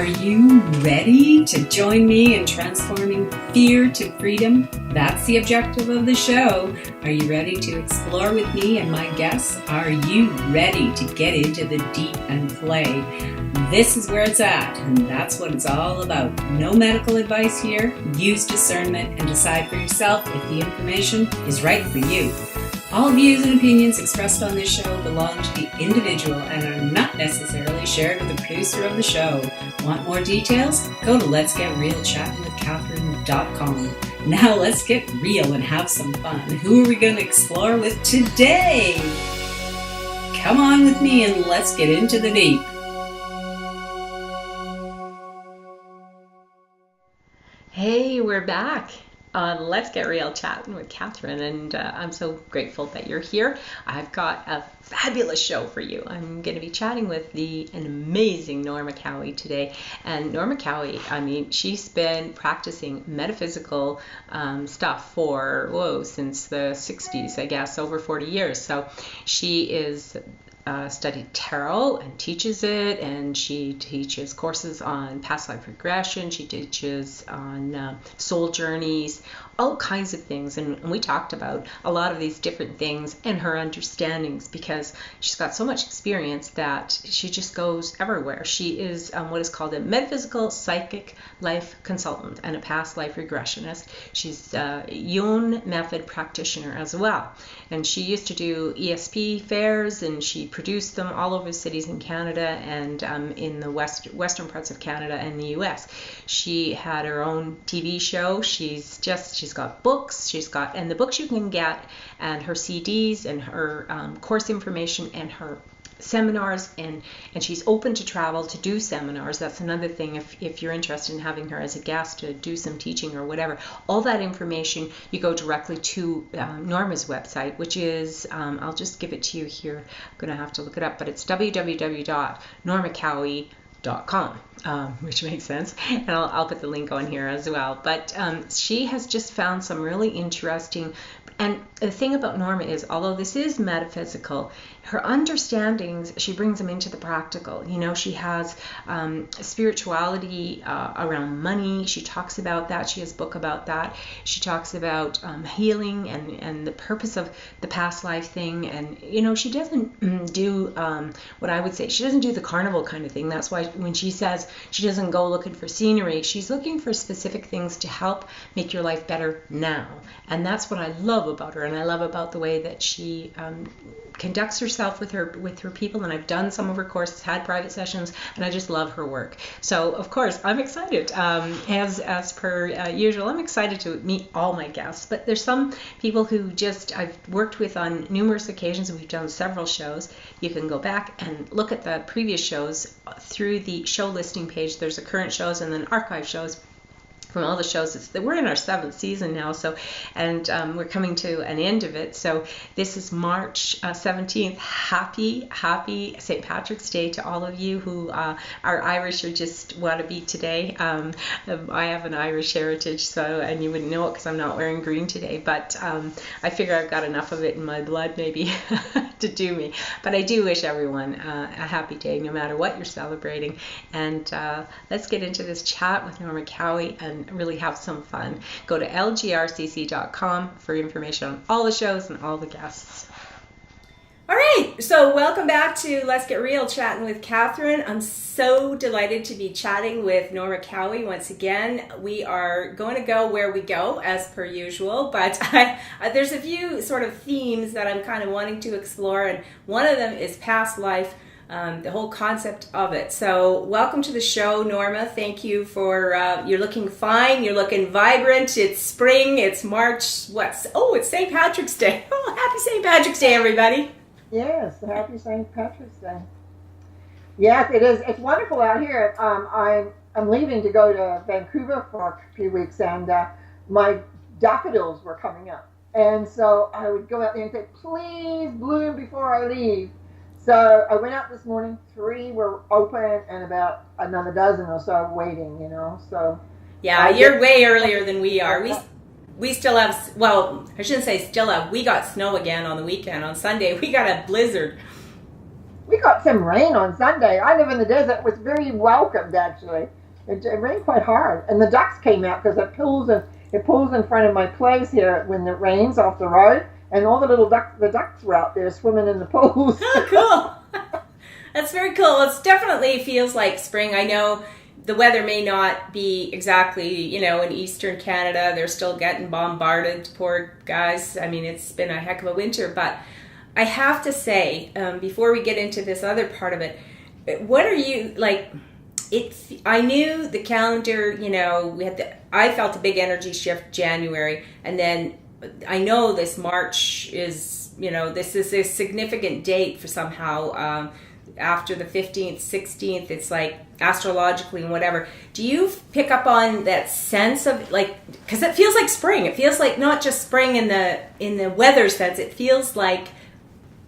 Are you ready to join me in transforming fear to freedom? That's the objective of the show. Are you ready to explore with me and my guests? Are you ready to get into the deep and play? This is where it's at, and that's what it's all about. No medical advice here. Use discernment and decide for yourself if the information is right for you. All views and opinions expressed on this show belong to the individual and are not necessarily shared with the producer of the show. Want more details? Go to letsgetrealchattingwithcatherine.com. Now let's get real and have some fun. Who are we going to explore with today? Come on with me and let's get into the deep. Hey, we're back. Let's Get Real chatting with Catherine, and I'm so grateful that you're here. I've got a fabulous show for you. I'm going to be chatting with an amazing Norma Cowie today. And Norma Cowie, she's been practicing metaphysical stuff since the 60s, I guess, over 40 years. So she is studied tarot and teaches it, and she teaches courses on past life regression. She teaches on soul journeys, all kinds of things, and we talked about a lot of these different things and her understandings, because she's got so much experience that she just goes everywhere. She is what is called a metaphysical psychic life consultant and a past life regressionist. She's a Yun method practitioner as well, and she used to do ESP fairs, and she produced them all over cities in Canada and in the western parts of Canada and the US. She had her own TV show. She's got books. And the books you can get, and her CDs and her course information and her seminars, and she's open to travel to do seminars. That's another thing, if you're interested in having her as a guest to do some teaching or whatever. All that information, you go directly to Norma's website, which is, I'll just give it to you here. I'm going to have to look it up, but it's www.normacowie.com, which makes sense, and I'll put the link on here as well. But she has just found some really interesting, and the thing about Norma is, although this is metaphysical, her understandings, she brings them into the practical. She has spirituality around money. She talks about that. She has a book about that. She talks about healing and the purpose of the past life thing. And, she doesn't do what I would say, she doesn't do the carnival kind of thing. That's why when she says she doesn't go looking for scenery, she's looking for specific things to help make your life better now. And that's what I love about her. And I love about the way that she conducts herself with her people, and I've done some of her courses, had private sessions, and I just love her work. So of course I'm excited, as per usual. I'm excited to meet all my guests, but there's some people who I've worked with on numerous occasions, and we've done several shows. You can go back and look at the previous shows through the show listing page. There's the current shows and then archive shows from all the shows. We're in our 7th season now, and we're coming to an end of it. So this is March 17th. Happy St. Patrick's Day to all of you who are Irish or just want to be today. I have an Irish heritage, and you wouldn't know it because I'm not wearing green today, but I figure I've got enough of it in my blood maybe to do me. But I do wish everyone a happy day, no matter what you're celebrating. And let's get into this chat with Norma Cowie and really have some fun. Go to lgrcc.com for information on all the shows and all the guests. All right, so welcome back to Let's Get Real, chatting with Catherine. I'm so delighted to be chatting with Norma Cowie once again. We are going to go where we go, as per usual, but there's a few sort of themes that I'm kind of wanting to explore, and one of them is past life. The whole concept of it. So welcome to the show, Norma. Thank you for, you're looking fine, you're looking vibrant. It's spring, it's March, it's St. Patrick's Day. Oh, happy St. Patrick's Day, everybody. Yes, happy St. Patrick's Day. Yes, it is. It's wonderful out here. I'm leaving to go to Vancouver for a few weeks, and my daffodils were coming up. And so I would go out there and say, please bloom before I leave. So I went out this morning, 3 were open, and about another dozen or so waiting, so. Yeah, you're way earlier than we are. We still have, I shouldn't say still have, we got snow again on the weekend. On Sunday, we got a blizzard. we got some rain on Sunday. I live in the desert. It was very welcomed, actually. It rained quite hard, and the ducks came out because it pools in front of my place here when it rains off the road, and all the ducks were out there swimming in the pools. Oh, cool. That's very cool. It definitely feels like spring. I know the weather may not be exactly, in eastern Canada. They're still getting bombarded, poor guys. I mean, it's been a heck of a winter, but I have to say, before we get into this other part of it, what are you like? I knew the calendar. I felt a big energy shift January, and then I know this March is, this is a significant date for somehow. After the 15th, 16th, it's like astrologically and whatever. Do you pick up on that sense of because it feels like spring. It feels like not just spring in the weather sense. It feels like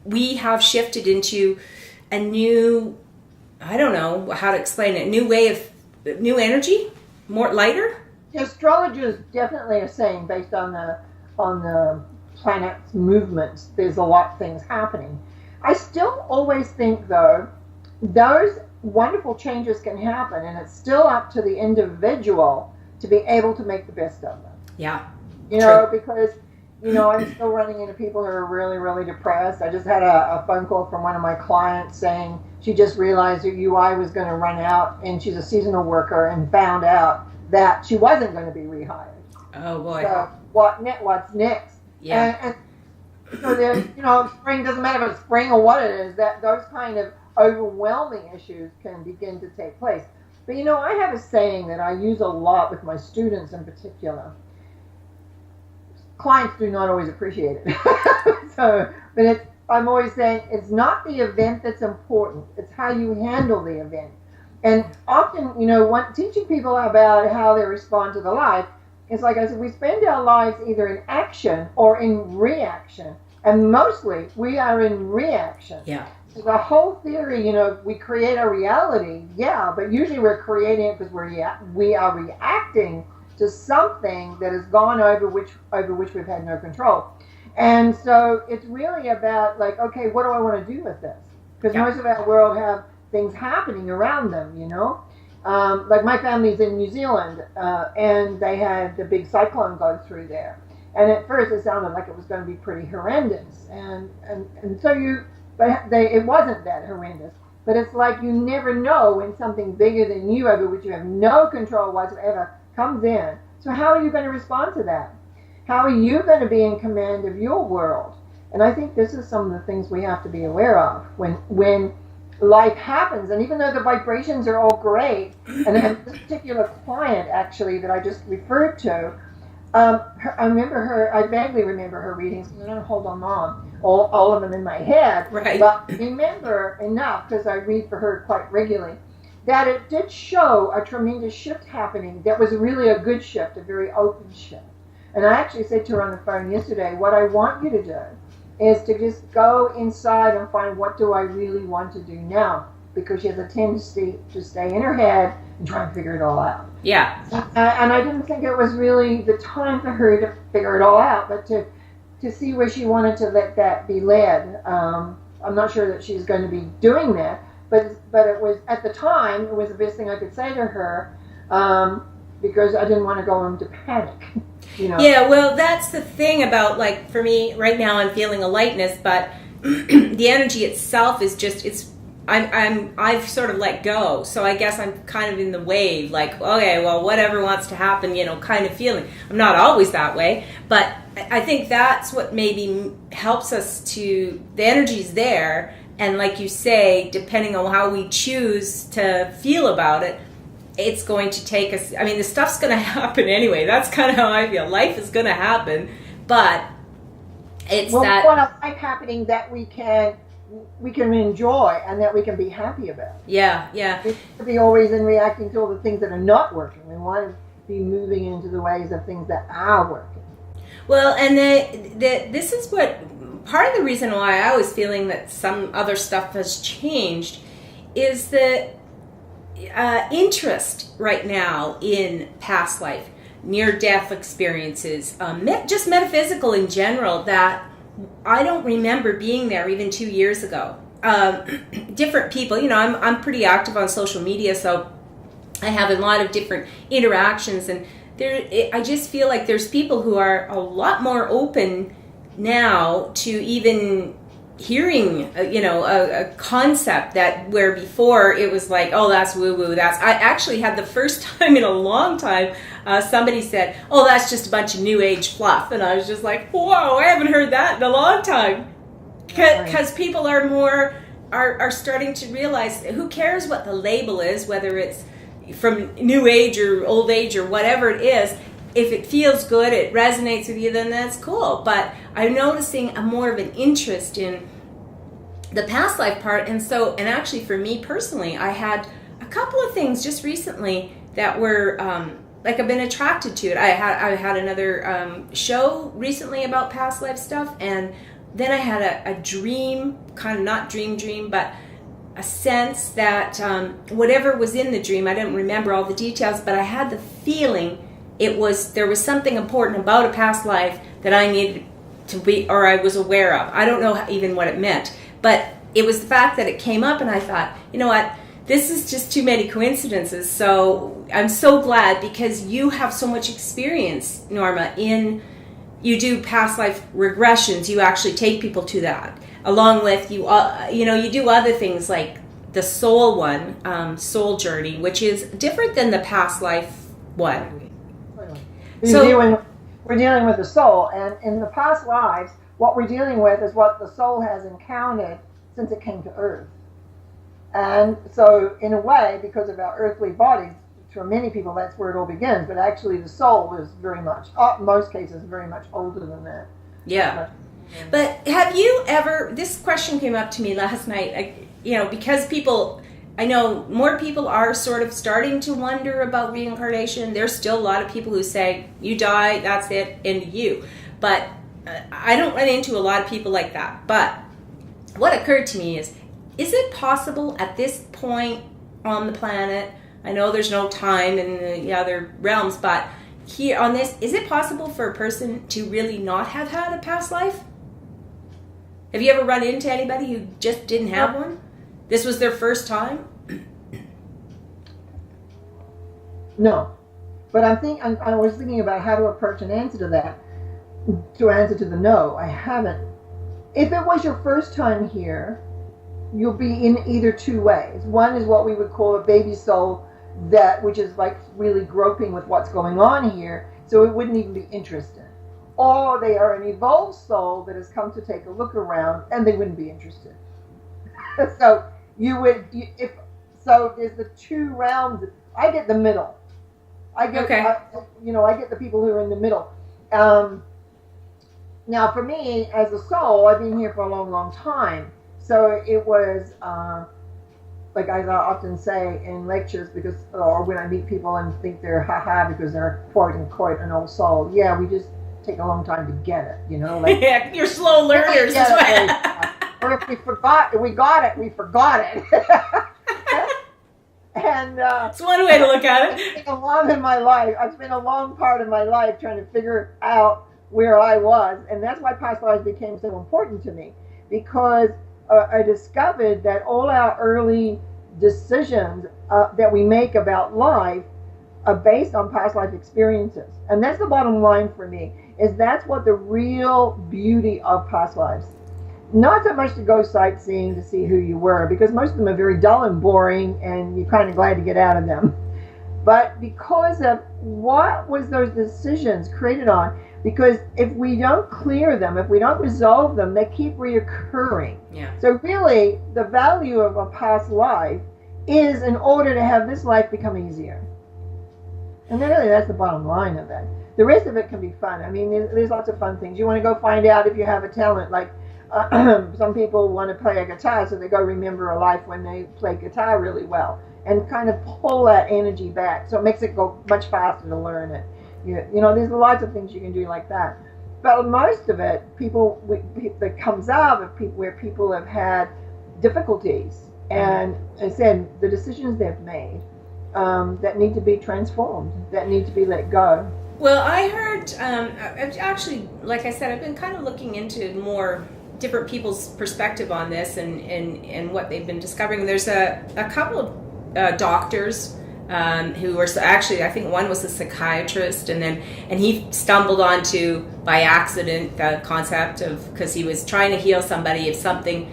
we have shifted into a new, I don't know how to explain it, new way of, new energy, more lighter. The astrologers definitely are saying, based on the planet's movements, there's a lot of things happening. I still always think, though, those wonderful changes can happen, and it's still up to the individual to be able to make the best of them. Yeah. Because, I'm still running into people who are really, really depressed. I just had a phone call from one of my clients saying she just realized her UI was going to run out, and she's a seasonal worker, and found out that she wasn't going to be rehired. Oh, boy. So what's next? Yeah. And so there's, spring, doesn't matter if it's spring or what it is, that those kind of overwhelming issues can begin to take place. But I have a saying that I use a lot with my students in particular. Clients do not always appreciate it. I'm always saying it's not the event that's important, it's how you handle the event. And often, teaching people about how they respond to the life, it's like I said, we spend our lives either in action or in reaction. And mostly we are in reaction. Yeah. So the whole theory, we create a reality, but usually we're creating it because we are reacting to something that has gone over which we've had no control. And so it's really about okay, what do I want to do with this? Because most of our world have things happening around them, like my family's in New Zealand, and they had the big cyclone go through there. And at first it sounded like it was going to be pretty horrendous. And so it wasn't that horrendous. But it's like you never know when something bigger than you, over which you have no control whatsoever, comes in. So how are you going to respond to that? How are you going to be in command of your world? And I think this is some of the things we have to be aware of when life happens. And even though the vibrations are all great, and I have this particular client actually that I just referred to, I vaguely remember her readings. I don't hold them on, all of them in my head. Right. But remember enough, because I read for her quite regularly, that it did show a tremendous shift happening that was really a good shift, a very open shift. And I actually said to her on the phone yesterday, what I want you to do is to just go inside and find, what do I really want to do now? Because she has a tendency to stay in her head and try and figure it all out. Yeah. And I didn't think it was really the time for her to figure it all out, but to see where she wanted to let that be led. I'm not sure that she's going to be doing that, but it was, at the time, it was the best thing I could say to her, because I didn't want to go into panic. Yeah, well, that's the thing about, for me right now, I'm feeling a lightness, but the energy itself is just, I've sort of let go. So I guess I'm kind of in the wave, okay, well, whatever wants to happen, kind of feeling. I'm not always that way, but I think that's what maybe helps us the energy's there. And like you say, depending on how we choose to feel about it, it's going to take us, the stuff's going to happen anyway. That's kind of how I feel. Life is going to happen, but it's what a life happening that we can enjoy and that we can be happy about. Yeah. We should be always in reacting to all the things that are not working. We want to be moving into the ways of things that are working. Well, and this is what part of the reason why I was feeling that some other stuff has changed is the interest right now in past life, near-death experiences, just metaphysical in general, that I don't remember being there even 2 years ago. different people. I'm pretty active on social media, so I have a lot of different interactions, and I just feel like there's people who are a lot more open now to even hearing, a concept that where before it was like, oh, that's woo-woo. I actually had the first time in a long time, somebody said, oh, that's just a bunch of new age fluff. And I was just like, whoa, I haven't heard that in a long time. Because people are starting to realize, who cares what the label is, whether it's from new age or old age or whatever it is. If it feels good, it resonates with you, then that's cool. But I'm noticing more of an interest in the past life part. And actually for me personally, I had a couple of things just recently that were like I've been attracted to it. I had another show recently about past life stuff, and then I had a dream, kind of not dream, but a sense that whatever was in the dream, I didn't remember all the details, but I had the feeling there was something important about a past life that I needed to be, or I was aware of. I don't know even what it meant, but it was the fact that it came up, and I thought, you know what, this is just too many coincidences. So I'm so glad, because you have so much experience, Norma, you do past life regressions. You actually take people to that, along with you do other things like the soul one, soul journey, which is different than the past life one. We're dealing with the soul, and in the past lives, what we're dealing with is what the soul has encountered since it came to Earth. And so, in a way, because of our earthly bodies, for many people, that's where it all begins. But actually, the soul is very much, in most cases, very much older than that. Yeah. But have you ever? This question came up to me last night. Because I know more people are sort of starting to wonder about reincarnation. There's still a lot of people who say, you die, that's it, end of you. But I don't run into a lot of people like that. But what occurred to me is it possible at this point on the planet, I know there's no time in the other realms, but here on this, is it possible for a person to really not have had a past life? Have you ever run into anybody who just didn't have one? This was their first time? No. But I was thinking about how to approach an answer to that. To answer to the no, I haven't. If it was your first time here, you'll be in either two ways. One is what we would call a baby soul, which is like really groping with what's going on here, so it wouldn't even be interested. Or they are an evolved soul that has come to take a look around, and they wouldn't be interested. So there's the two realms. I get the middle. I get the people who are in the middle. Now, for me, as a soul, I've been here for a long, long time. So it was, like I often say in lectures, or when I meet people and think they're because they're quote unquote an old soul. Yeah, we just take a long time to get it, Like, yeah, you're slow learners. Or if we got it, we forgot it. And it's one way to look at it. I've spent a long part of my life trying to figure out where I was, and that's why past lives became so important to me, because I discovered that all our early decisions that we make about life are based on past life experiences, and that's the bottom line for me. That's what the real beauty of past lives. Not so much to go sightseeing to see who you were, because most of them are very dull and boring, and you're kind of glad to get out of them. But because of what was those decisions created on, because if we don't clear them, if we don't resolve them, they keep reoccurring. Yeah. So really, the value of a past life is in order to have this life become easier. And really, that's the bottom line of it. The rest of it can be fun. I mean, there's lots of fun things. You want to go find out if you have a talent, like some people want to play a guitar, so they go remember a life when they play guitar really well, and kind of pull that energy back, so it makes it go much faster to learn it. There's lots of things you can do like that. But most of it, that comes out of where people have had difficulties, and as I said, the decisions they've made that need to be transformed, that need to be let go. Well, I heard, actually, like I said, I've been kind of looking into more different people's perspective on this and what they've been discovering. There's a couple of doctors who were actually, I think one was a psychiatrist, and he stumbled onto by accident the concept of, because he was trying to heal somebody of something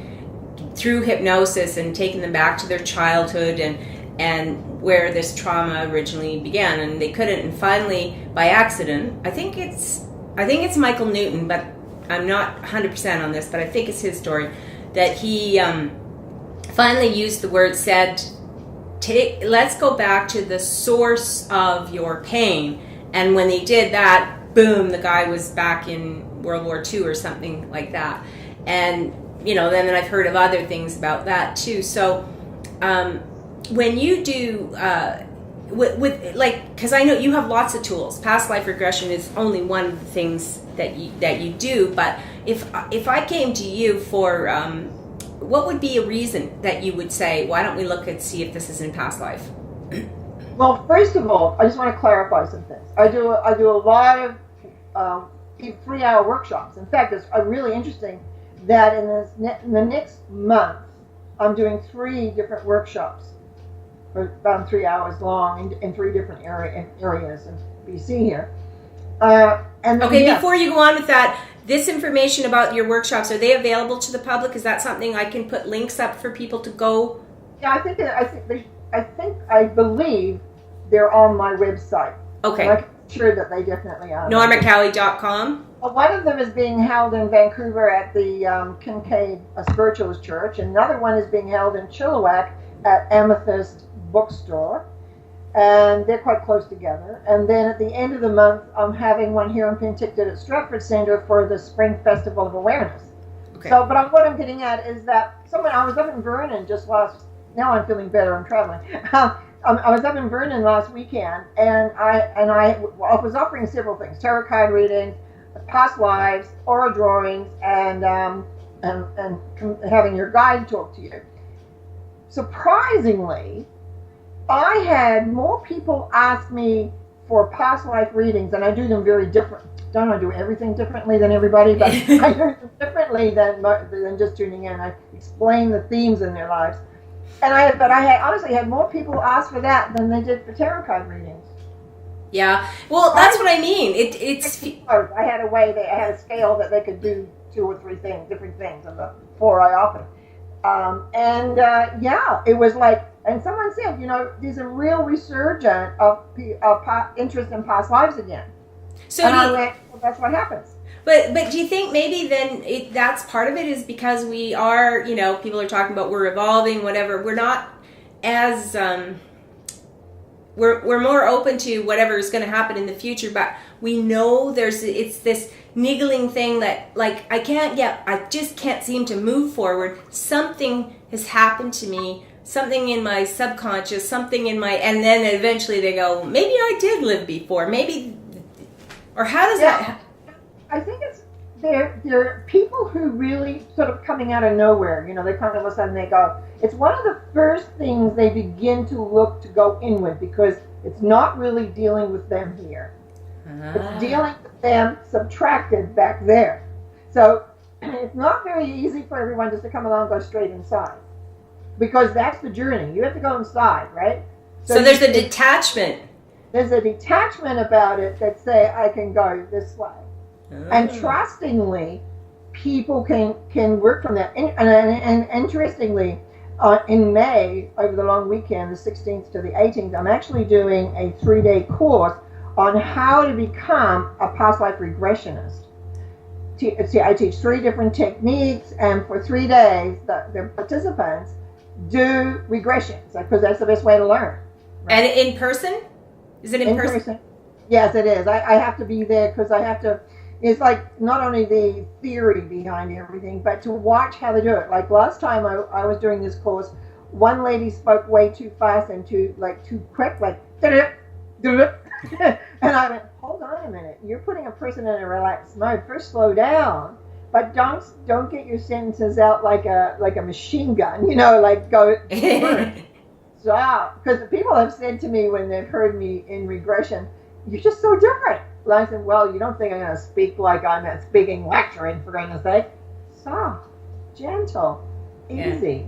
through hypnosis and taking them back to their childhood and where this trauma originally began, and they couldn't. And finally, by accident, I think it's Michael Newton, but I'm not 100% on this, but I think it's his story, that he finally used the word, said, let's go back to the source of your pain. And when they did that, boom, the guy was back in World War II or something like that. And, then I've heard of other things about that too. So when you do, because I know you have lots of tools. Past life regression is only one of the things that you do. But if I came to you for, what would be a reason that you would say, why don't we look and see if this is in past life? Well, first of all, I just want to clarify some things. I do a lot of 3-hour workshops. In fact, it's really interesting that in the next month, I'm doing 3 different workshops, about 3 hours long in 3 different areas in BC here. Before you go on with that, this information about your workshops, are they available to the public? Is that something I can put links up for people to go? Yeah, I believe they're on my website. Okay. And I'm sure that they definitely are. NormaCowie.com. One of them is being held in Vancouver at the Kincaid Spiritualist Church. Another one is being held in Chilliwack at Amethyst Bookstore. And they're quite close together. And then at the end of the month, I'm having one here in Penticton at Stratford Centre for the Spring Festival of Awareness. Okay. So, but what I'm getting at is that I was up in Vernon now I'm feeling better, I'm traveling. I was up in Vernon last weekend, and I was offering several things: tarot card readings, past lives, aura drawings, and having your guide talk to you. Surprisingly, I had more people ask me for past life readings, and I do them very different. Don't I do everything differently than everybody? But I do them differently than just tuning in. I explain the themes in their lives. I honestly had more people ask for that than they did for tarot card readings. Yeah, well, that's what I mean. I had a scale that they could do 2 or 3 different things of the 4 I offered. It was like, and someone said, there's a real resurgence of interest in past lives again. So I went, well, that's what happens. But do you think maybe then that's part of it is because we are, people are talking about we're evolving, whatever. We're not as, we're more open to whatever is going to happen in the future, but we know it's this niggling thing that, like, I just can't seem to move forward. Something has happened to me, something in my subconscious, and then eventually they go, maybe I did live before, or how does that? I think they're people who really sort of coming out of nowhere. They come all of a sudden they go. It's one of the first things they begin to look to go inward, because it's not really dealing with them here. It's dealing with them subtracted back there. So it's not very easy for everyone just to come along and go straight inside, because that's the journey. You have to go inside, right? So there's a detachment. There's a detachment about it that say, I can go this way. And trustingly, people can work from that. And interestingly, in May, over the long weekend, the 16th to the 18th, I'm actually doing a 3-day course on how to become a past life regressionist. I teach 3 different techniques, and for 3 days, the participants do regressions, because that's the best way to learn. Right? And in person? Is it in person? Yes, it is. I have to be there because I have to. It's like not only the theory behind everything, but to watch how they do it. Like last time I was doing this course, one lady spoke way too fast and too quick, like and I went, hold on a minute, you're putting a person in a relaxed mode. First, slow down, but don't get your sentences out like a machine gun, like go. Stop, because people have said to me when they've heard me in regression, you're just so different. I said, well, you don't think I'm going to speak like I'm speaking lecturing, for goodness sake. soft, gentle, easy.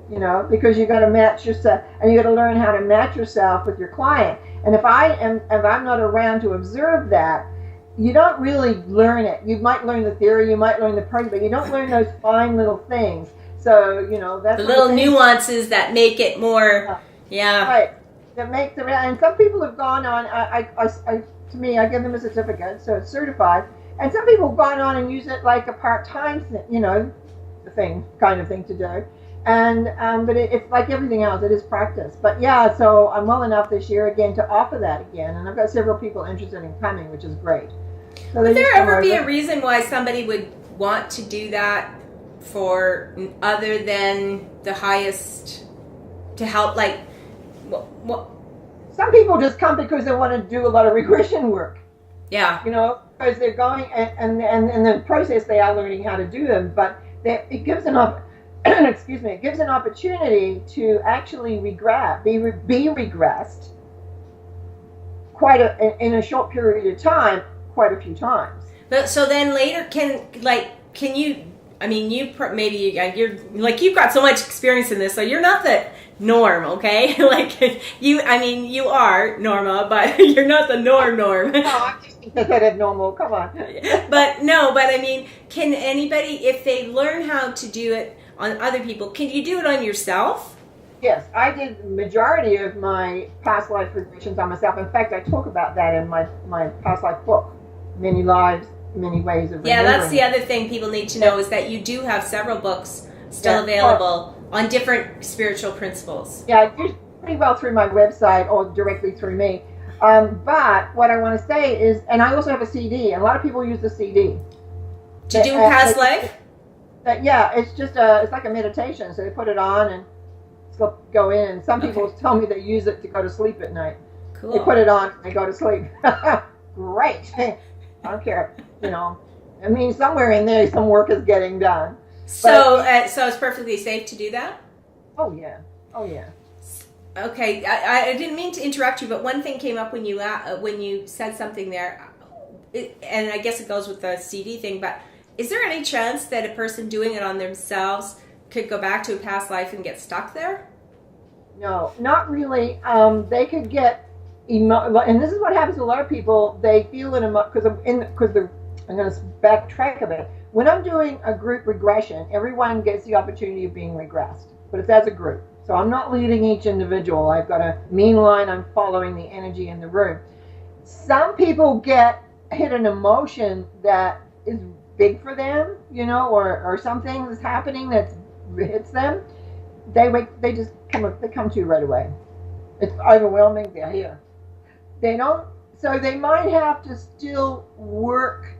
You know, because you got to match yourself, and you got to learn how to match yourself with your client. And if I'm not around to observe that, you don't really learn it. You might learn the theory, you might learn the process, but you don't learn those fine little things. So, you know, that's the little nuances that make it more, right. That make the, and some people have gone on. To me, I give them a certificate, so it's certified. And some people have gone on and use it like a part-time, you know, kind of thing to do. And but it's like everything else, it is practice. But yeah, so I'm well enough this year again to offer that again, and I've got several people interested in coming, which is great. So would there ever be a reason why somebody would want to do that for other than the highest to help? Like, what? Some people just come because they want to do a lot of regression work. Yeah, you know, because they're going and in the process they are learning how to do them, but it gives an it gives an opportunity to actually be regressed in a short period of time, quite a few times. But so then later, can you? I mean, you're like, you've got so much experience in this, so you're not the norm, okay? Like you are Norma, but you're not the norm. No, I'm just considered normal. Come on. But I mean, can anybody, if they learn how to do it on other people, can you do it on yourself? Yes, I did the majority of my past life regressions on myself. In fact, I talk about that in my past life book, Many Lives, Many Ways of Remembering. Yeah, that's the other thing people need to know is that you do have several books still available on different spiritual principles. Yeah, I do pretty well through my website or directly through me. But what I want to say is, and I also have a CD, and a lot of people use the CD. To do past life? Yeah, it's just it's like a meditation. So they put it on and go in. And some people tell me they use it to go to sleep at night. Cool. They put it on and they go to sleep. Great. I don't care. You know, I mean, somewhere in there, some work is getting done. So it's perfectly safe to do that? Oh yeah. Okay, I didn't mean to interrupt you, but one thing came up when you said something there, and I guess it goes with the CD thing, but is there any chance that a person doing it on themselves could go back to a past life and get stuck there? No, not really. They could get and this is what happens to a lot of people. They feel it because I'm going to backtrack a bit. When I'm doing a group regression, everyone gets the opportunity of being regressed, but it's as a group. So I'm not leading each individual. I've got a mean line. I'm following the energy in the room. Some people hit an emotion that is big for them, you know, or something is happening that hits them. They just come to you right away. It's overwhelming. They're here. So they might have to still work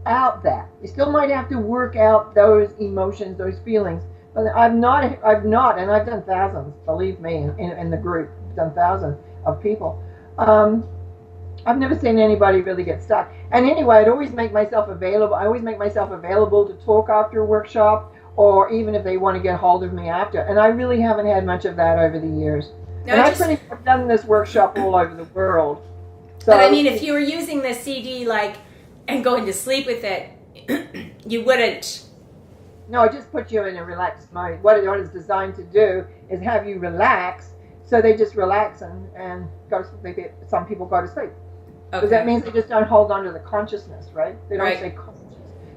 out that. They still might have to work out those emotions, those feelings. But I've not, and I've done thousands, believe me, in the group, I've done thousands of people. I've never seen anybody really get stuck. And anyway, I'd always make myself available. I always make myself available to talk after a workshop, or even if they want to get hold of me after. And I really haven't had much of that over the years. No, and I've pretty much done this workshop all over the world. So, but I mean, if you were using the CD and going to sleep with it, you wouldn't. No, it just puts you in a relaxed mode. What it's designed to do is have you relax, so they just relax and go to sleep. Some people go to sleep. Because that means they just don't hold on to the consciousness, right? They don't say conscious.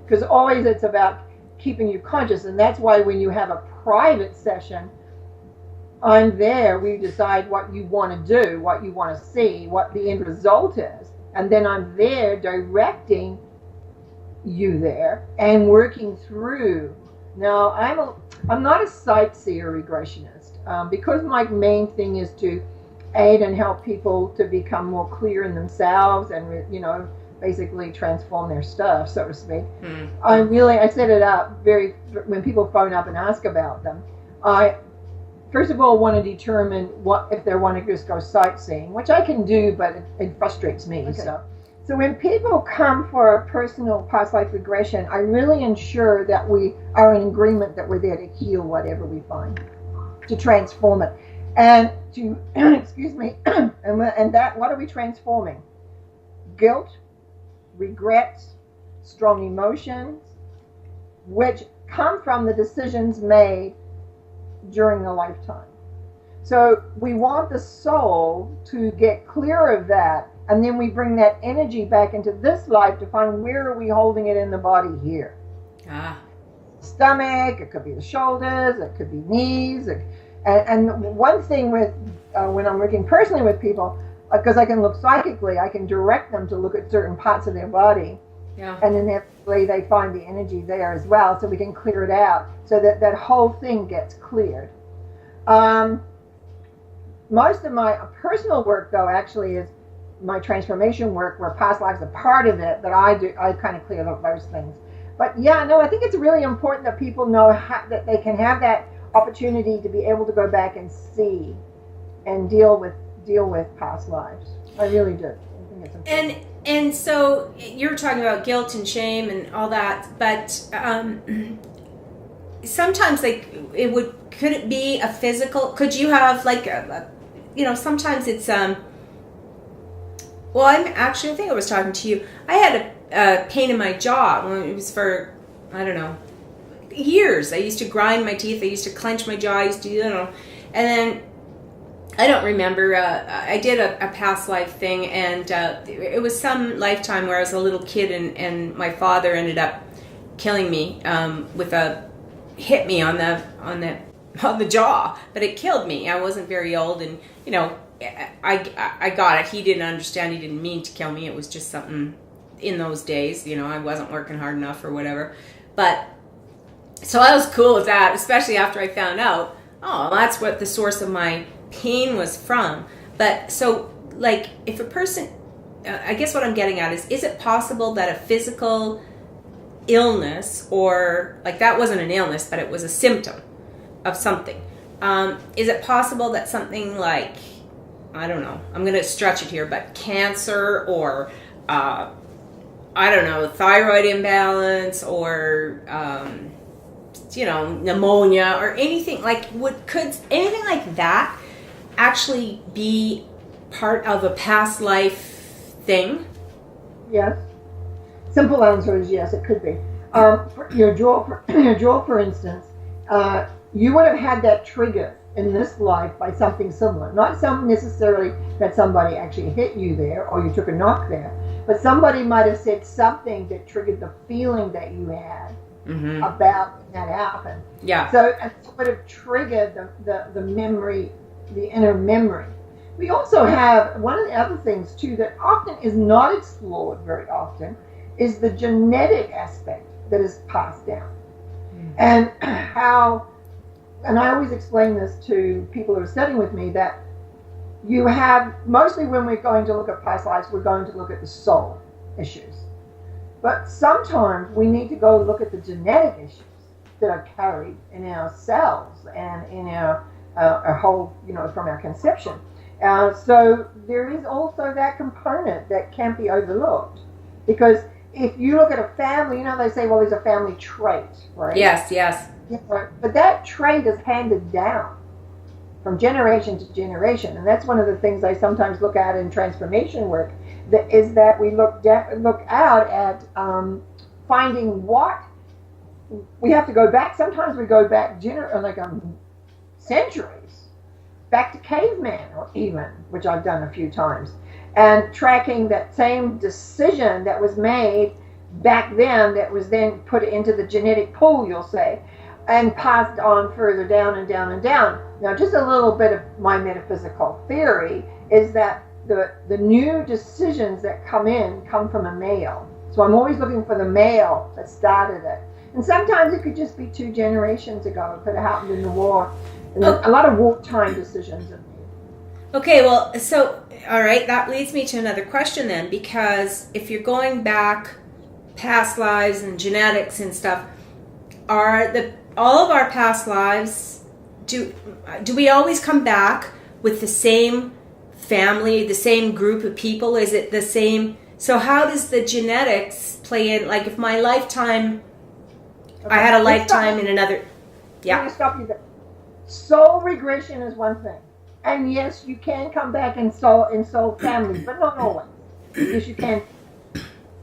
Because always it's about keeping you conscious, and that's why when you have a private session, I'm there, we decide what you want to do, what you want to see, what the end result is. And then I'm there directing you there and working through. Now, I'm not a sightseer regressionist because my main thing is to aid and help people to become more clear in themselves and, you know, basically transform their stuff, so to speak. I set it up when people phone up and ask about them, I first of all want to determine what if they want to just go sightseeing, which I can do, but it frustrates me. Okay. So when people come for a personal past life regression, I really ensure that we are in agreement that we're there to heal whatever we find, to transform it, and to excuse me, and that what are we transforming? Guilt, regrets, strong emotions, which come from the decisions made during the lifetime. So we want the soul to get clear of that, and then we bring that energy back into this life to find where are we holding it in the body here. Stomach, it could be the shoulders, it could be knees. And one thing with when I'm working personally with people, because I can look psychically, I can direct them to look at certain parts of their body. Yeah. And inevitably they find the energy there as well, so we can clear it out so that that whole thing gets cleared. Most of my personal work, though, actually is my transformation work, where past lives are part of it, but I kind of clear up those things. But yeah, no, I think it's really important that people know that they can have that opportunity to be able to go back and see and deal with past lives. I really do. I think it's important. And so you're talking about guilt and shame and all that, but sometimes could it be a physical? Could you have like sometimes it's well, I think I was talking to you. I had a pain in my jaw. It was for, I don't know, years. I used to grind my teeth. I used to clench my jaw. I used to, and then I don't remember. I did a past life thing, and it was some lifetime where I was a little kid, and my father ended up killing me hit me on the jaw, but it killed me. I wasn't very old, and I got it. He didn't understand. He didn't mean to kill me. It was just something in those days. I wasn't working hard enough or whatever. But so I was cool with that, especially after I found out, that's what the source of my pain was from. But so, like, if a person, I guess what I'm getting at is it possible that a physical illness, or like that wasn't an illness, but it was a symptom of something, is it possible that something like, I don't know, I'm going to stretch it here, but cancer or I don't know, thyroid imbalance or pneumonia or anything could anything like that actually be part of a past life thing? Yes. Simple answer is yes, it could be. Your jaw, for instance, you would have had that trigger in this life by something similar. Not something necessarily that somebody actually hit you there or you took a knock there, but somebody might have said something that triggered the feeling that you had about that happened. Yeah. So it would have triggered the memory, the inner memory. We also have one of the other things too that often is not explored very often is the genetic aspect that is passed down. And and I always explain this to people who are studying with me, that you have, mostly when we're going to look at past lives, we're going to look at the soul issues. But sometimes we need to go look at the genetic issues that are carried in our cells and in our whole, from our conception. So there is also that component that can't be overlooked. Because if you look at a family, they say, well, there's a family trait, right? Yes. Yeah, but that trait is handed down from generation to generation. And that's one of the things I sometimes look at in transformation work, is that we look out at finding what we have to go back. Sometimes we go back centuries, back to caveman, or even, which I've done a few times, and tracking that same decision that was made back then, that was then put into the genetic pool, you'll say, and passed on further down and down and down. Now, just a little bit of my metaphysical theory is that the new decisions that come from a male. So I'm always looking for the male that started it. And sometimes it could just be 2 generations ago. It could have happened in the war. And a lot of wartime decisions are made. Okay, well, so, all right, that leads me to another question then, because if you're going back past lives and genetics and stuff, all of our past lives, do we always come back with the same family, the same group of people? Is it the same? So how does the genetics play in? Like, if my lifetime, I had a lifetime in another. Yeah. Let me stop you there. Soul regression is one thing, and yes, you can come back in soul families, but not always. Yes, you can.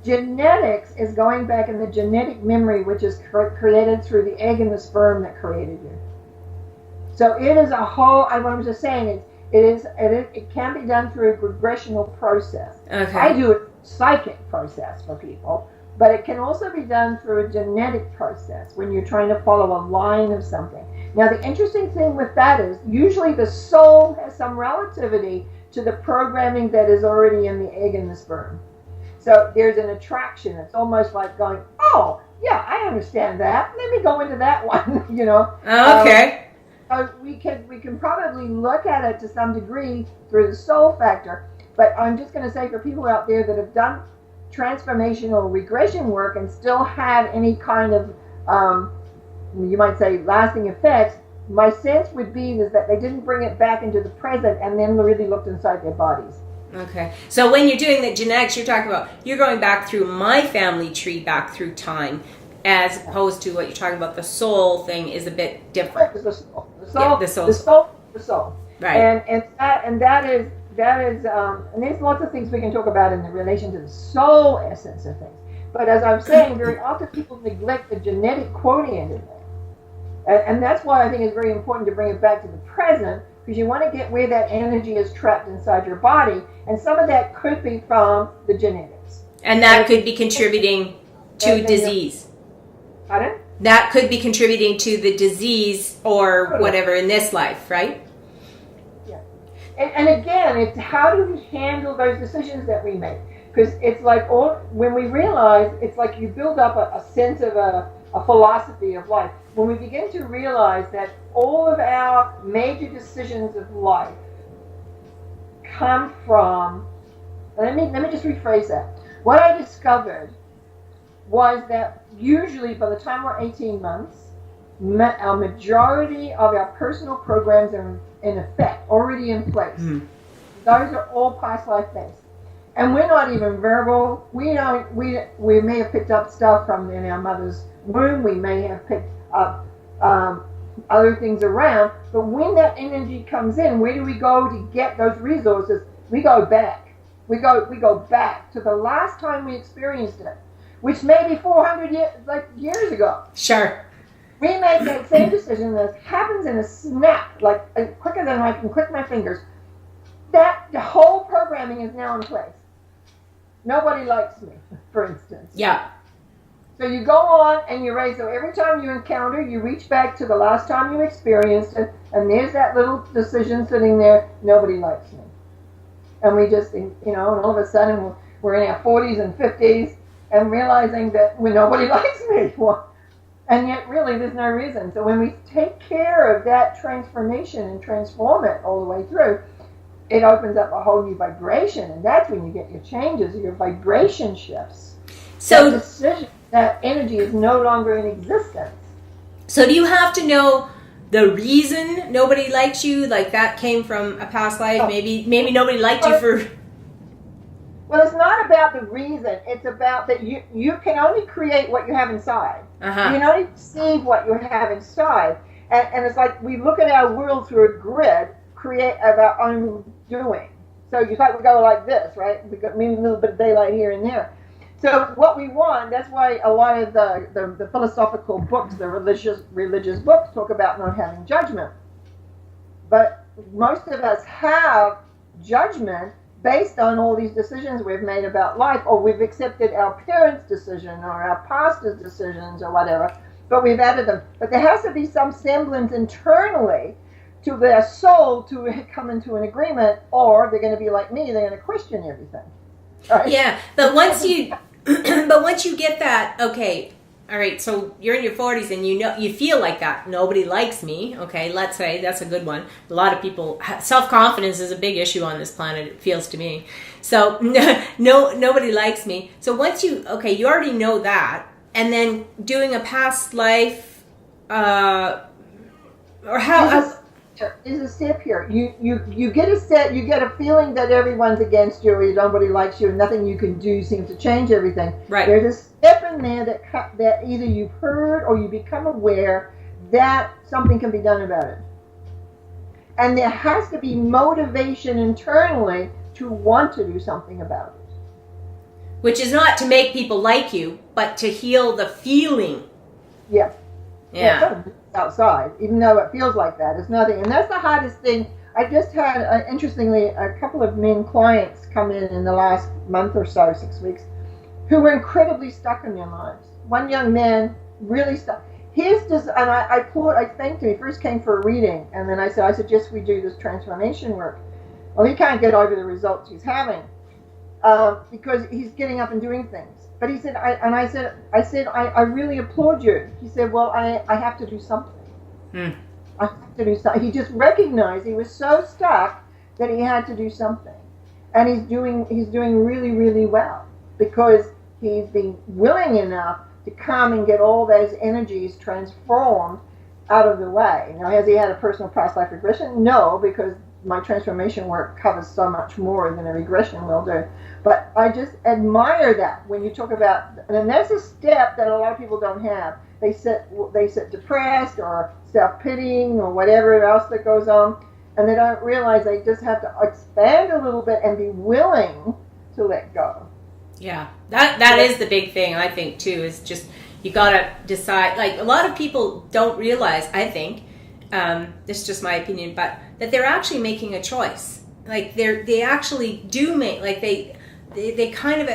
Genetics is going back in the genetic memory, which is created through the egg and the sperm that created you. So it is a whole. What I'm just saying is, it can be done through a regressional process. Okay. I do a psychic process for people, but it can also be done through a genetic process when you're trying to follow a line of something. Now, the interesting thing with that is usually the soul has some relativity to the programming that is already in the egg and the sperm. So there's an attraction. It's almost like going, oh, yeah, I understand that. Let me go into that one, you know. Okay. We can probably look at it to some degree through the soul factor, but I'm just going to say for people out there that have done transformational regression work and still have any kind of, you might say, lasting effects, my sense would be is that they didn't bring it back into the present and then really looked inside their bodies. Okay. So when you're doing the genetics, you're talking about, you're going back through my family tree, back through time, as opposed to what you're talking about. The soul thing is a bit different. The soul. Yeah, the soul. Right. And that is and there's lots of things we can talk about in relation to the soul essence of things. But as I'm saying, very often people neglect the genetic quotient in there. And that's why I think it's very important to bring it back to the present, because you want to get where that energy is trapped inside your body. And some of that could be from the genetics. And that could be contributing to disease. Pardon? That could be contributing to the disease or whatever in this life, right? Yeah. And again, it's how do we handle those decisions that we make? Because it's like when we realize, it's like you build up a sense of a philosophy of life. When we begin to realize that all of our major decisions of life come from, let me just rephrase that. What I discovered was that usually by the time we're 18 months, our majority of our personal programs are in effect, already in place. Mm. Those are all past life based. And we're not even verbal. We may have picked up stuff from in our mother's womb. We may have picked up other things around. But when that energy comes in, where do we go to get those resources? We go back. We go back to the last time we experienced it, which may be 400 years ago. Sure. We make that same decision that happens in a snap, like quicker than I can click my fingers. That the whole programming is now in place. Nobody likes me, for instance. Yeah. So you go on and you raise. So every time you encounter, you reach back to the last time you experienced it, and there's that little decision sitting there. Nobody likes me, and we just, and all of a sudden we're in our 40s and 50s, and realizing that nobody likes me. And yet, really, there's no reason. So when we take care of that transformation and transform it all the way through, it opens up a whole new vibration, and that's when you get your changes, your vibration shifts. So that decision, that energy is no longer in existence. So do you have to know the reason nobody likes you? Like that came from a past life? Oh. Maybe nobody liked you for... Well, it's not about the reason. It's about that you can only create what you have inside. Uh-huh. You can only perceive what you have inside. And it's like we look at our world through a grid, create of our own doing. So you thought we go like this, right? We got maybe a little bit of daylight here and there. So what we want, that's why a lot of the philosophical books, the religious books talk about not having judgment. But most of us have judgment based on all these decisions we've made about life, or we've accepted our parents' decision or our pastor's decisions or whatever, but we've added them. But there has to be some semblance internally to their soul to come into an agreement, or they're going to be like me, they're going to question everything. Right? Yeah, but once you get that, okay, all right, so you're in your 40s and you feel like that. Nobody likes me, okay, let's say, that's a good one. A lot of people, self-confidence is a big issue on this planet, it feels to me. So, nobody likes me. So once you already know that, and then doing a past life, or how... There's a step here. You get a set. You get a feeling that everyone's against you, or nobody likes you, and nothing you can do seems to change everything. Right. There's a step in there that either you've heard or you become aware that something can be done about it, and there has to be motivation internally to want to do something about Which is not to make people like you, but to heal the feeling. Yeah. Yeah. Outside, even though it feels like that, it's nothing. And that's the hardest thing. I just had, interestingly, a couple of men clients come in the last month or so, 6 weeks, who were incredibly stuck in their lives. One young man really stuck. His and I thanked him. He first came for a reading, and then I suggest we do this transformation work. Well, he can't get over the results he's having because he's getting up and doing things. But he said, I really applaud you. He said, well, I have to do something. I have to do something. He just recognized he was so stuck that he had to do something. And he's doing really, really well because he's been willing enough to come and get all those energies transformed out of the way. Now, has he had a personal past life regression? No, because my transformation work covers so much more than a regression will do. But I just admire that when you talk about, and that's a step that a lot of people don't have. They sit depressed or self-pitying or whatever else that goes on, and they don't realize they just have to expand a little bit and be willing to let go. Yeah, that is the big thing, I think, too, is just you got to decide. Like, a lot of people don't realize, I think, this is just my opinion, but that they're actually making a choice. Like, they actually do make, like, they kind of,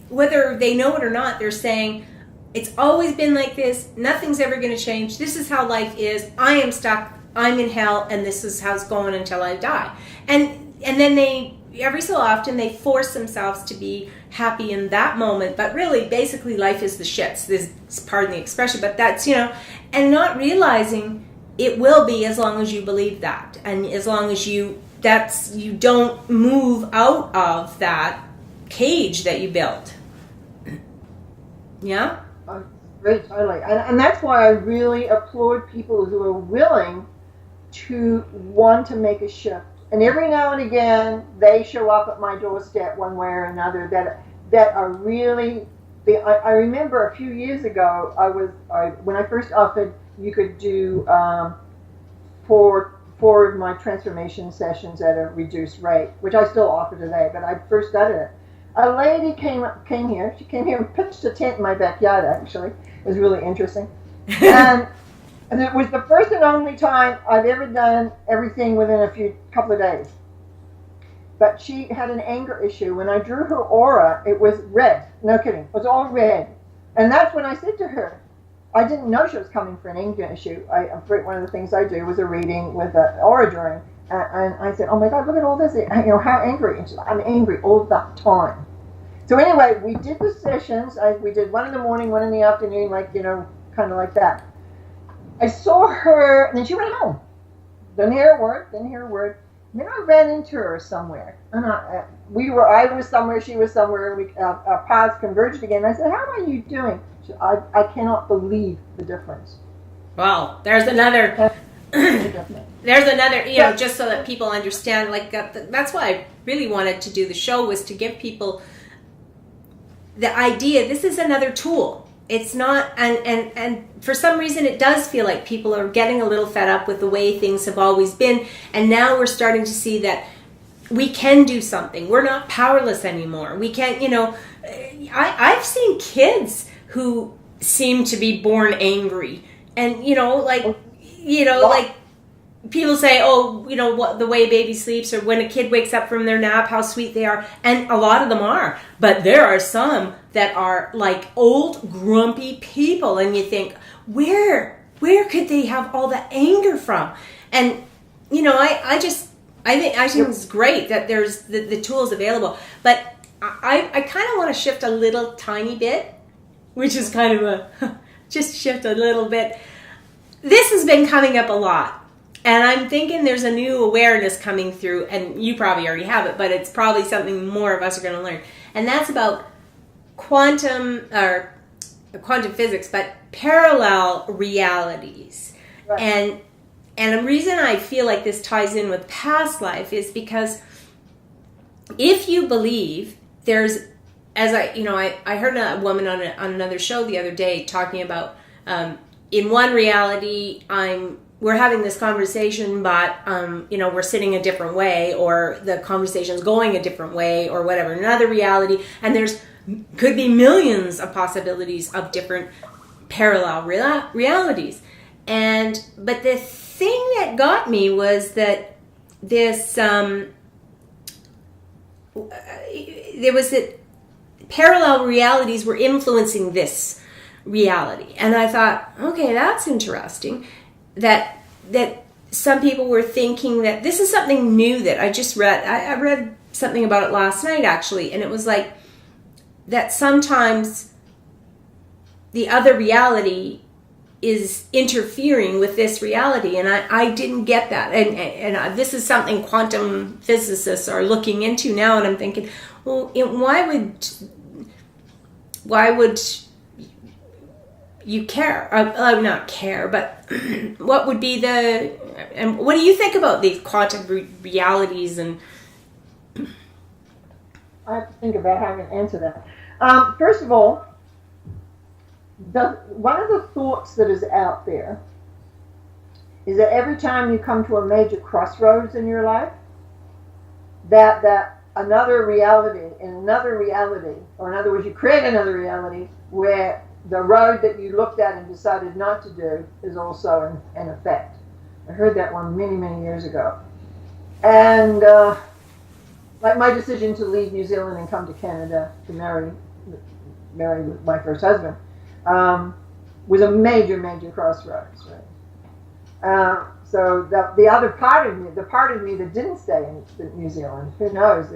whether they know it or not, they're saying, it's always been like this, nothing's ever going to change, this is how life is, I am stuck, I'm in hell, and this is how it's going until I die. And then they, every so often, they force themselves to be happy in that moment, but really, basically, life is the shits, pardon the expression, but that's, and not realizing it will be as long as you believe that, and as long as you don't move out of that cage that you built. Yeah? Great, totally. And that's why I really applaud people who are willing to want to make a shift. And every now and again, they show up at my doorstep one way or another that are really... I remember a few years ago, when I first offered you could do four of my transformation sessions at a reduced rate, which I still offer today, but I first started it. A lady came here. She came here and pitched a tent in my backyard, actually. It was really interesting. And it was the first and only time I've ever done everything within a couple of days. But she had an anger issue. When I drew her aura, it was red. No kidding. It was all red. And that's when I said to her, I didn't know she was coming for an anger issue. One of the things I do was a reading with an aura drawing. And I said, oh my God, look at all this. How angry. And she's like, I'm angry all the time. So anyway, we did the sessions. We did one in the morning, one in the afternoon, kind of like that. I saw her, and then she went home. Didn't hear a word. And then I ran into her somewhere. And I was somewhere, she was somewhere, and our paths converged again. I said, how are you doing? She said, I cannot believe the difference. Well, there's another... just so that people understand, that's why I really wanted to do the show, was to give people the idea, this is another tool. It's not, and for some reason it does feel like people are getting a little fed up with the way things have always been, and now we're starting to see that we can do something. We're not powerless anymore. We can't, I've seen kids who seem to be born angry, and people say, what the way baby sleeps, or when a kid wakes up from their nap, how sweet they are. And a lot of them are. But there are some that are like old, grumpy people. And you think, where could they have all the anger from? And, I think it's great that there's the tools available. But I kind of want to shift a little tiny bit, which is kind of just shift a little bit. This has been coming up a lot. And I'm thinking there's a new awareness coming through, and you probably already have it, but it's probably something more of us are going to learn. And that's about quantum physics, but parallel realities. Right. And the reason I feel like this ties in with past life is because if you believe there's, as I heard a woman on another show the other day talking about in one reality we're having this conversation, but, we're sitting a different way, or the conversation's going a different way, or whatever, another reality. And there's could be millions of possibilities of different parallel realities. But the thing that got me was that this there was that parallel realities were influencing this reality, and I thought, okay, that's interesting. That some people were thinking that this is something new that I just read. I read something about it last night, actually, and it was like that sometimes the other reality is interfering with this reality, and I didn't get that. And this is something quantum physicists are looking into now, and I'm thinking, well, why would you care? Not care, but what would be and what do you think about these quantum realities? And I have to think about how I'm going to answer that. First of all, one of the thoughts that is out there is that every time you come to a major crossroads in your life, that another reality, or in other words, you create another reality where the road that you looked at and decided not to do is also in effect. I heard that one many, many years ago. And like my decision to leave New Zealand and come to Canada to marry my first husband, was a major, major crossroads, right? So the other part of me, the part of me that didn't stay in New Zealand, who knows,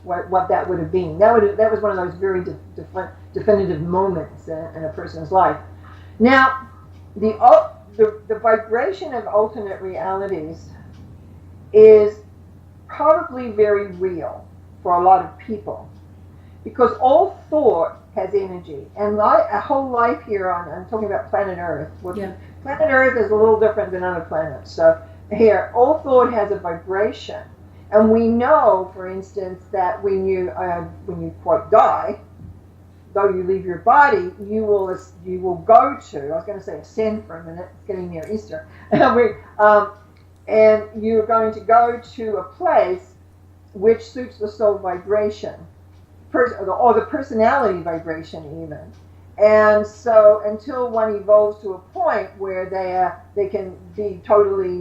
what that would have been. That was one of those very definitive moments in a person's life. Now, the vibration of alternate realities is probably very real for a lot of people, because all thought has energy, and a whole life here I'm talking about planet Earth. Yeah. Planet Earth is a little different than other planets. So here, all thought has a vibration, and we know, for instance, that when you quite die, though you leave your body, you will go to. I was going to say ascend for a minute. It's getting near Easter, and you're going to go to a place which suits the soul vibration. Or the personality vibration even. And so until one evolves to a point where they can be totally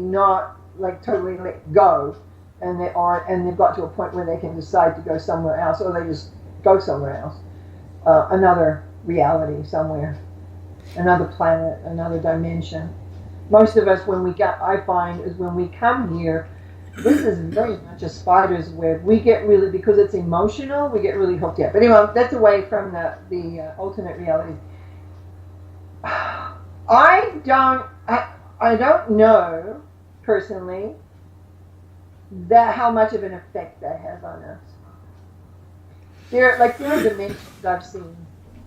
let go, and they've got to a point where they can decide to go somewhere else, or they just go somewhere else, another reality somewhere, another planet, another dimension. Most of us, I find, is when we come here, this is very much a spider's web. We get really, because it's emotional, we get really hooked up. But anyway, that's away from the alternate realities. I don't know personally how much of an effect that has on us. There are dimensions I've seen.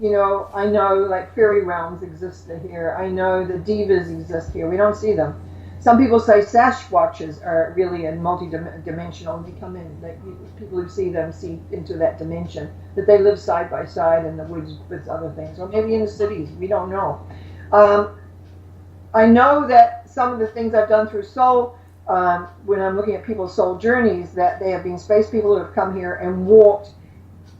I know like fairy realms exist here. I know the divas exist here. We don't see them. Some people say Sasquatches are really multi-dimensional, and they come in. People who see them see into that dimension, that they live side by side in the woods with other things, or maybe in the cities. We don't know. I know that some of the things I've done through soul, when I'm looking at people's soul journeys, that they have been space people who have come here and walked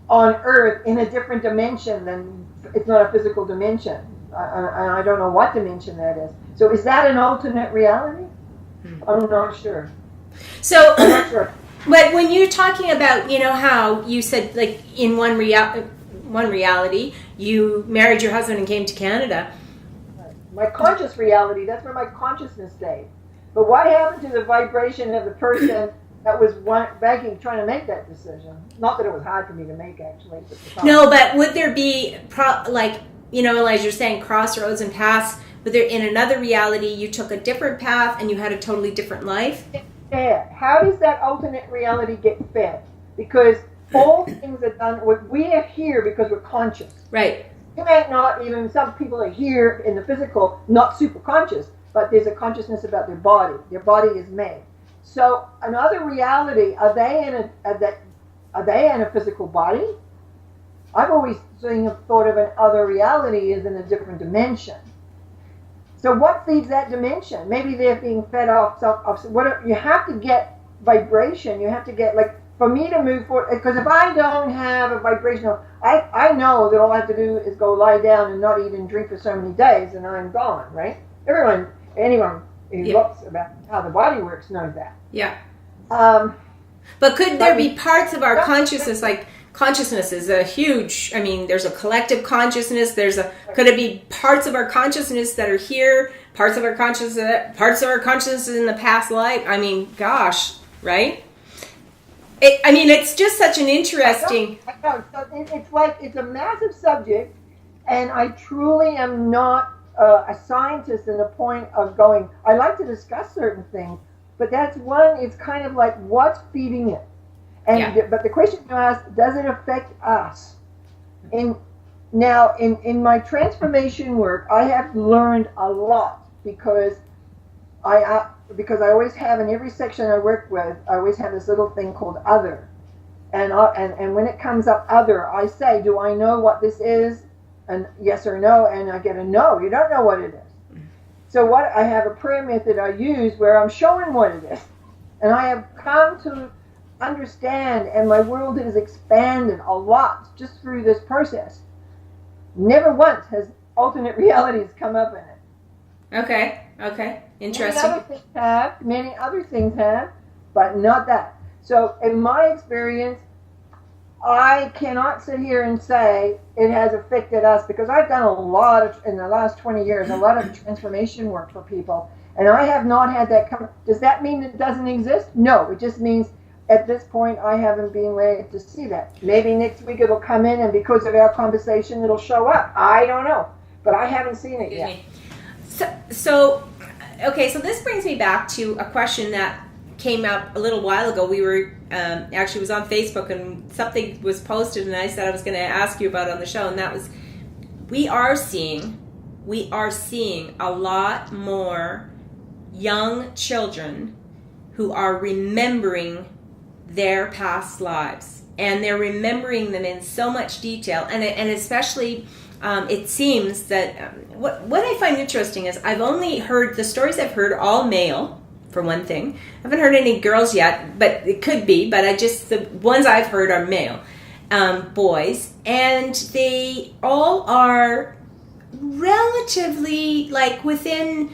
on Earth in a different dimension than, it's not a physical dimension. I don't know what dimension that is. So is that an alternate reality? I'm not sure. So, I'm not sure. But when you're talking about, how you said, like, in one reality, you married your husband and came to Canada. My conscious reality, that's where my consciousness stayed. But what happened to the vibration of the person that was trying to make that decision? Not that it was hard for me to make, actually. No, but would there be, as you're saying, crossroads and paths, but there, in another reality, you took a different path and you had a totally different life? Yeah. How does that alternate reality get fed? Because all things are done, we are here because we're conscious. Right. You might not even, some people are here in the physical, not super conscious, but there's a consciousness about their body. Their body is made. So another reality, are they in a physical body? I've always thought of another reality as in a different dimension. So what feeds that dimension? Maybe they're being fed off. You have to get vibration. You have to get, like for me to move forward, because if I don't have a vibrational, I know that all I have to do is go lie down and not eat and drink for so many days, and I'm gone, right? Anyone who looks about how the body works knows that. Yeah. Um, But could there be parts of our consciousness, like consciousness is a huge, I mean, there's a collective consciousness, could it be parts of our consciousness that are here, parts of our consciousness in the past life? I mean, gosh, right? It's just such an interesting... I know. So it's a massive subject, and I truly am not a scientist in the point of going, I like to discuss certain things, but that's one, it's kind of like, what's feeding it? And But the question you asked, does it affect us? In my transformation work, I have learned a lot because I always have, in every section I work with, I always have this little thing called other. And when it comes up other, I say, do I know what this is? And yes or no, and I get a no, you don't know what it is. So I have a prayer method I use where I'm showing what it is. And I have come to understand, and my world has expanded a lot just through this process. Never once has alternate realities come up in it. Okay. Interesting. Many other things have, but not that. So in my experience, I cannot sit here and say it has affected us, because I've done a lot of, in the last 20 years, a lot of transformation work for people, and I have not had that come. Does that mean it doesn't exist? No, it just means at this point I haven't been ready to see that. Maybe next week it'll come in, and because of our conversation it'll show up. I don't know, but I haven't seen it yet. So this brings me back to a question that came up a little while ago. We were actually was on Facebook, and something was posted, and I said I was going to ask you about it on the show, and that was, we are seeing a lot more young children who are remembering their past lives, and they're remembering them in so much detail, and especially it seems that what I find interesting is I've only heard the stories I've heard all male, for one thing. I haven't heard any girls yet, but it could be. But the ones I've heard are male boys, and they all are relatively like within,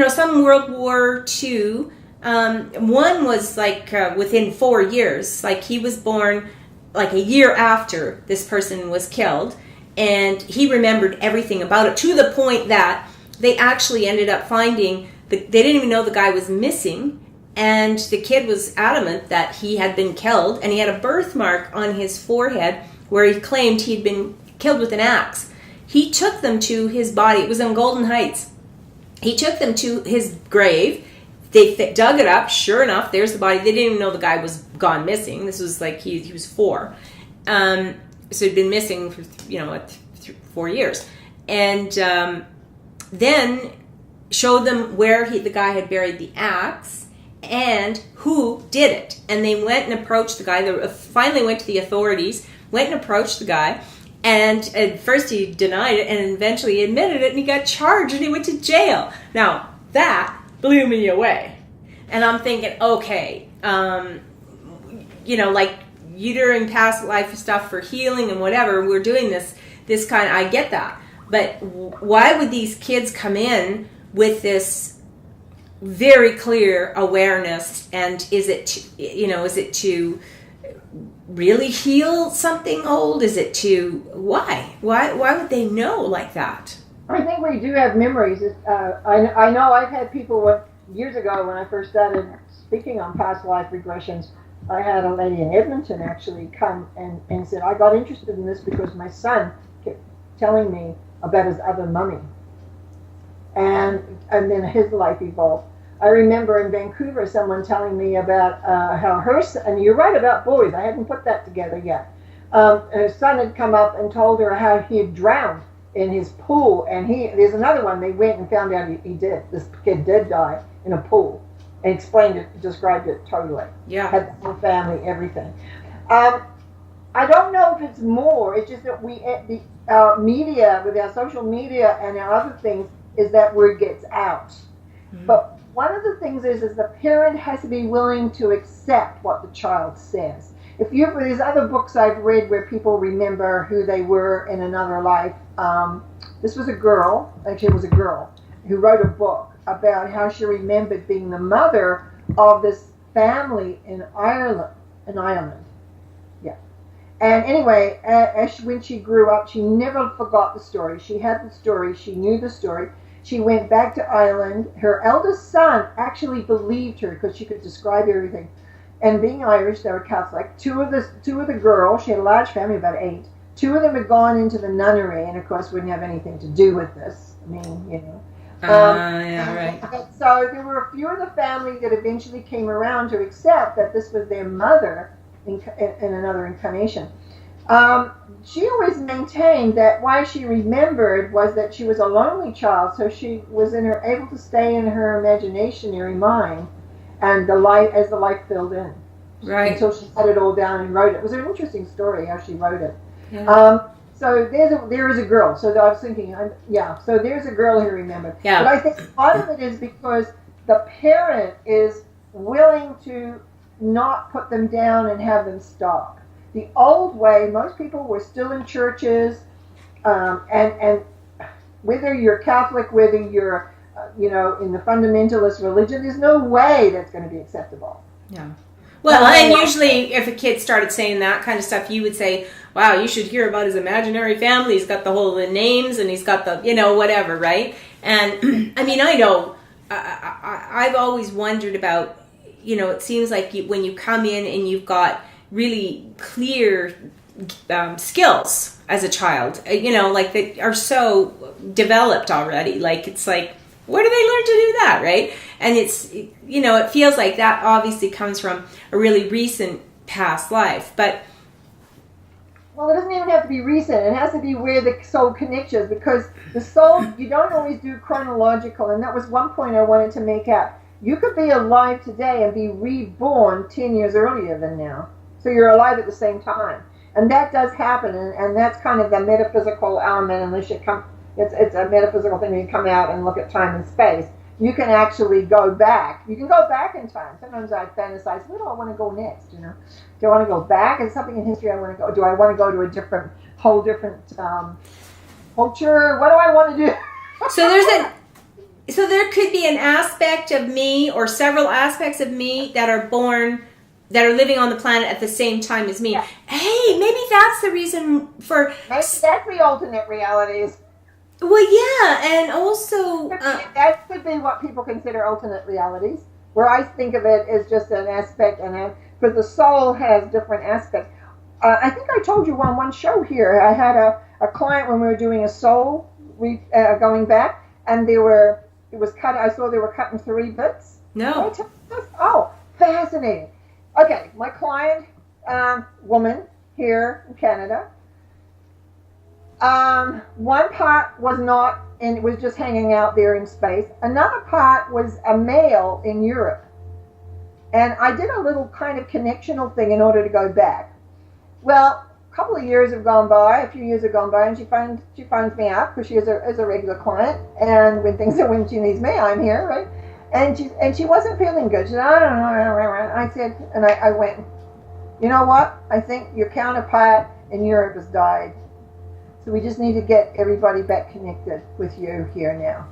some World War II. One was like within 4 years. Like he was born like a year after this person was killed, and he remembered everything about it, to the point that they actually ended up finding. They didn't even know the guy was missing, and the kid was adamant that he had been killed, and he had a birthmark on his forehead where he claimed he'd been killed with an axe. He took them to his body. It was in Golden Heights. He took them to his grave. They dug it up. Sure enough, there's the body. They didn't even know the guy was gone missing. This was like he was 4. So he'd been missing for 4 years. And then showed them where the guy had buried the axe and who did it. And they went and approached the guy. They finally went to the authorities, went and approached the guy. And at first he denied it, and eventually he admitted it, and he got charged, and he went to jail. Now, that blew me away. And I'm thinking, okay, like you during past life stuff for healing and whatever, we're doing this kind of, I get that. But why would these kids come in with this very clear awareness, and is it to really heal something old? Is it to why would they know like that? I think we do have memories. I know I've had people years ago when I first started speaking on past life regressions. I had a lady in Edmonton actually come and said, I got interested in this because my son kept telling me about his other mummy. And then his life evolved. I remember in Vancouver someone telling me about how her son, and you're right about boys, I hadn't put that together yet. Her son had come up and told her how he had drowned in his pool, and there's another one, they went and found out he did. This kid did die in a pool, and described it totally. Yeah. Had the whole family, everything. I don't know if it's more, it's just that our media, with our social media and our other things, is that word gets out. Mm-hmm. But one of the things is the parent has to be willing to accept what the child says. There's other books I've read where people remember who they were in another life. This was a girl, actually it was a girl, who wrote a book about how she remembered being the mother of this family in Ireland. Yeah. And anyway, when she grew up, she never forgot the story. She had the story. She knew the story. She went back to Ireland. Her eldest son actually believed her because she could describe everything. And being Irish, they were Catholic. Two of the girls, she had a large family, about 8. 2 of them had gone into the nunnery, and of course wouldn't have anything to do with this. I mean, you know. Yeah, right. So there were a few of the family that eventually came around to accept that this was their mother in another incarnation. She always maintained that why she remembered was that she was a lonely child, so she was able to stay in her imaginary mind, and as the life filled in. Right. Until she had it all down and wrote it. It was an interesting story how she wrote it. Yeah. So there is a girl. So I was thinking, so there's a girl who remembered. Yeah. But I think a lot of it is because the parent is willing to not put them down and have them stop. The old way, most people were still in churches, and whether you're Catholic, whether you're, in the fundamentalist religion, there's no way that's going to be acceptable. Yeah. Well, and usually if a kid started saying that kind of stuff, you would say, wow, you should hear about his imaginary family. He's got the names and he's got the, whatever, right? And I mean, I know, I've always wondered about, it seems like when you come in and you've got really clear skills as a child, like that are so developed already. Like, it's like, where do they learn to do that, right? And it's, it feels like that obviously comes from a really recent past life. But well, it doesn't even have to be recent. It has to be where the soul connections, because the soul, you don't always do chronological, and that was one point I wanted to make out. You could be alive today and be reborn 10 years earlier than now. So you're alive at the same time. And that does happen, and that's kind of the metaphysical element, unless you come, it's a metaphysical thing when you come out and look at time and space. You can actually go back. You can go back in time. Sometimes I fantasize, where do I want to go next, Do I want to go back? Is something in history I want to go? Do I want to go to a whole different culture? What do I want to do? So there could be an aspect of me or several aspects of me that are living on the planet at the same time as me. Yeah. Hey, maybe that's the reason for... Maybe that's the alternate realities. Well, yeah, and also... that could be what people consider alternate realities, where I think of it as just an aspect, because the soul has different aspects. I think I told you on one show here, I had a client when we were doing a soul going back, and it was cut. I saw they were cut in 3 bits. No. Oh, fascinating. Okay, my client, woman here in Canada, one part was not, and it was just hanging out there in space. Another part was a male in Europe. And I did a little kind of connectional thing in order to go back. Well, a couple of years have gone by, a few years have gone by, and she finds me out because she is a regular client. And when she needs me, I'm here, right? And she wasn't feeling good. She said, I don't know. I said, and I went, you know what? I think your counterpart in Europe has died. So we just need to get everybody back connected with you here now.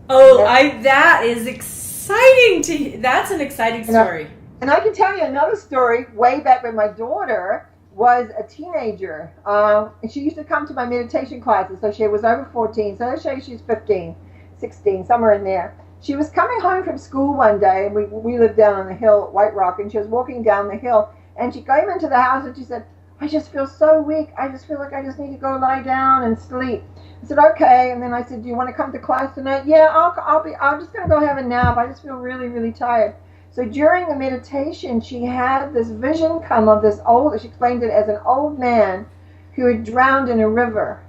Oh, that is exciting that's an exciting story. And I can tell you another story way back when my daughter was a teenager. And she used to come to my meditation classes. So she was over 14. So let's say she's 15, 16, somewhere in there. She was coming home from school one day, and we lived down on the hill at White Rock, and she was walking down the hill, and she came into the house and she said, I just feel so weak. I just feel like I just need to go lie down and sleep. I said, okay. And then I said, do you want to come to class tonight? Yeah, I'm just going to go have a nap. I just feel really, really tired. So during the meditation, she had this vision come of she explained it as an old man who had drowned in a river.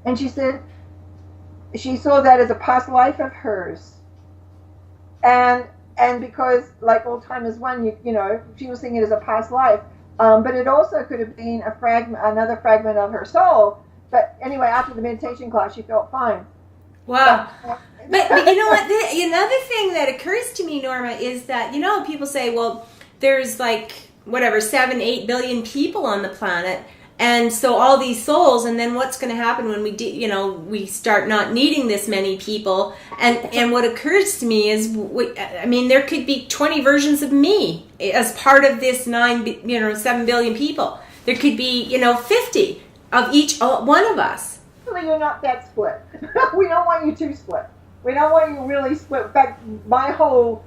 And she said she saw that as a past life of hers. And because, like Alzheimer's 1, she was seeing it as a past life. But it also could have been another fragment of her soul. But anyway, after the meditation class, she felt fine. Wow. But you know what? Another thing that occurs to me, Norma, is that, people say, well, there's like, whatever, 7-8 billion people on the planet. And so all these souls, and then what's going to happen when we start not needing this many people? And what occurs to me is, there could be 20 versions of me as part of this 7 billion people. There could be, 50 of each one of us. Well, you're not that split. We don't want you too split. We don't want you really split. In fact, my whole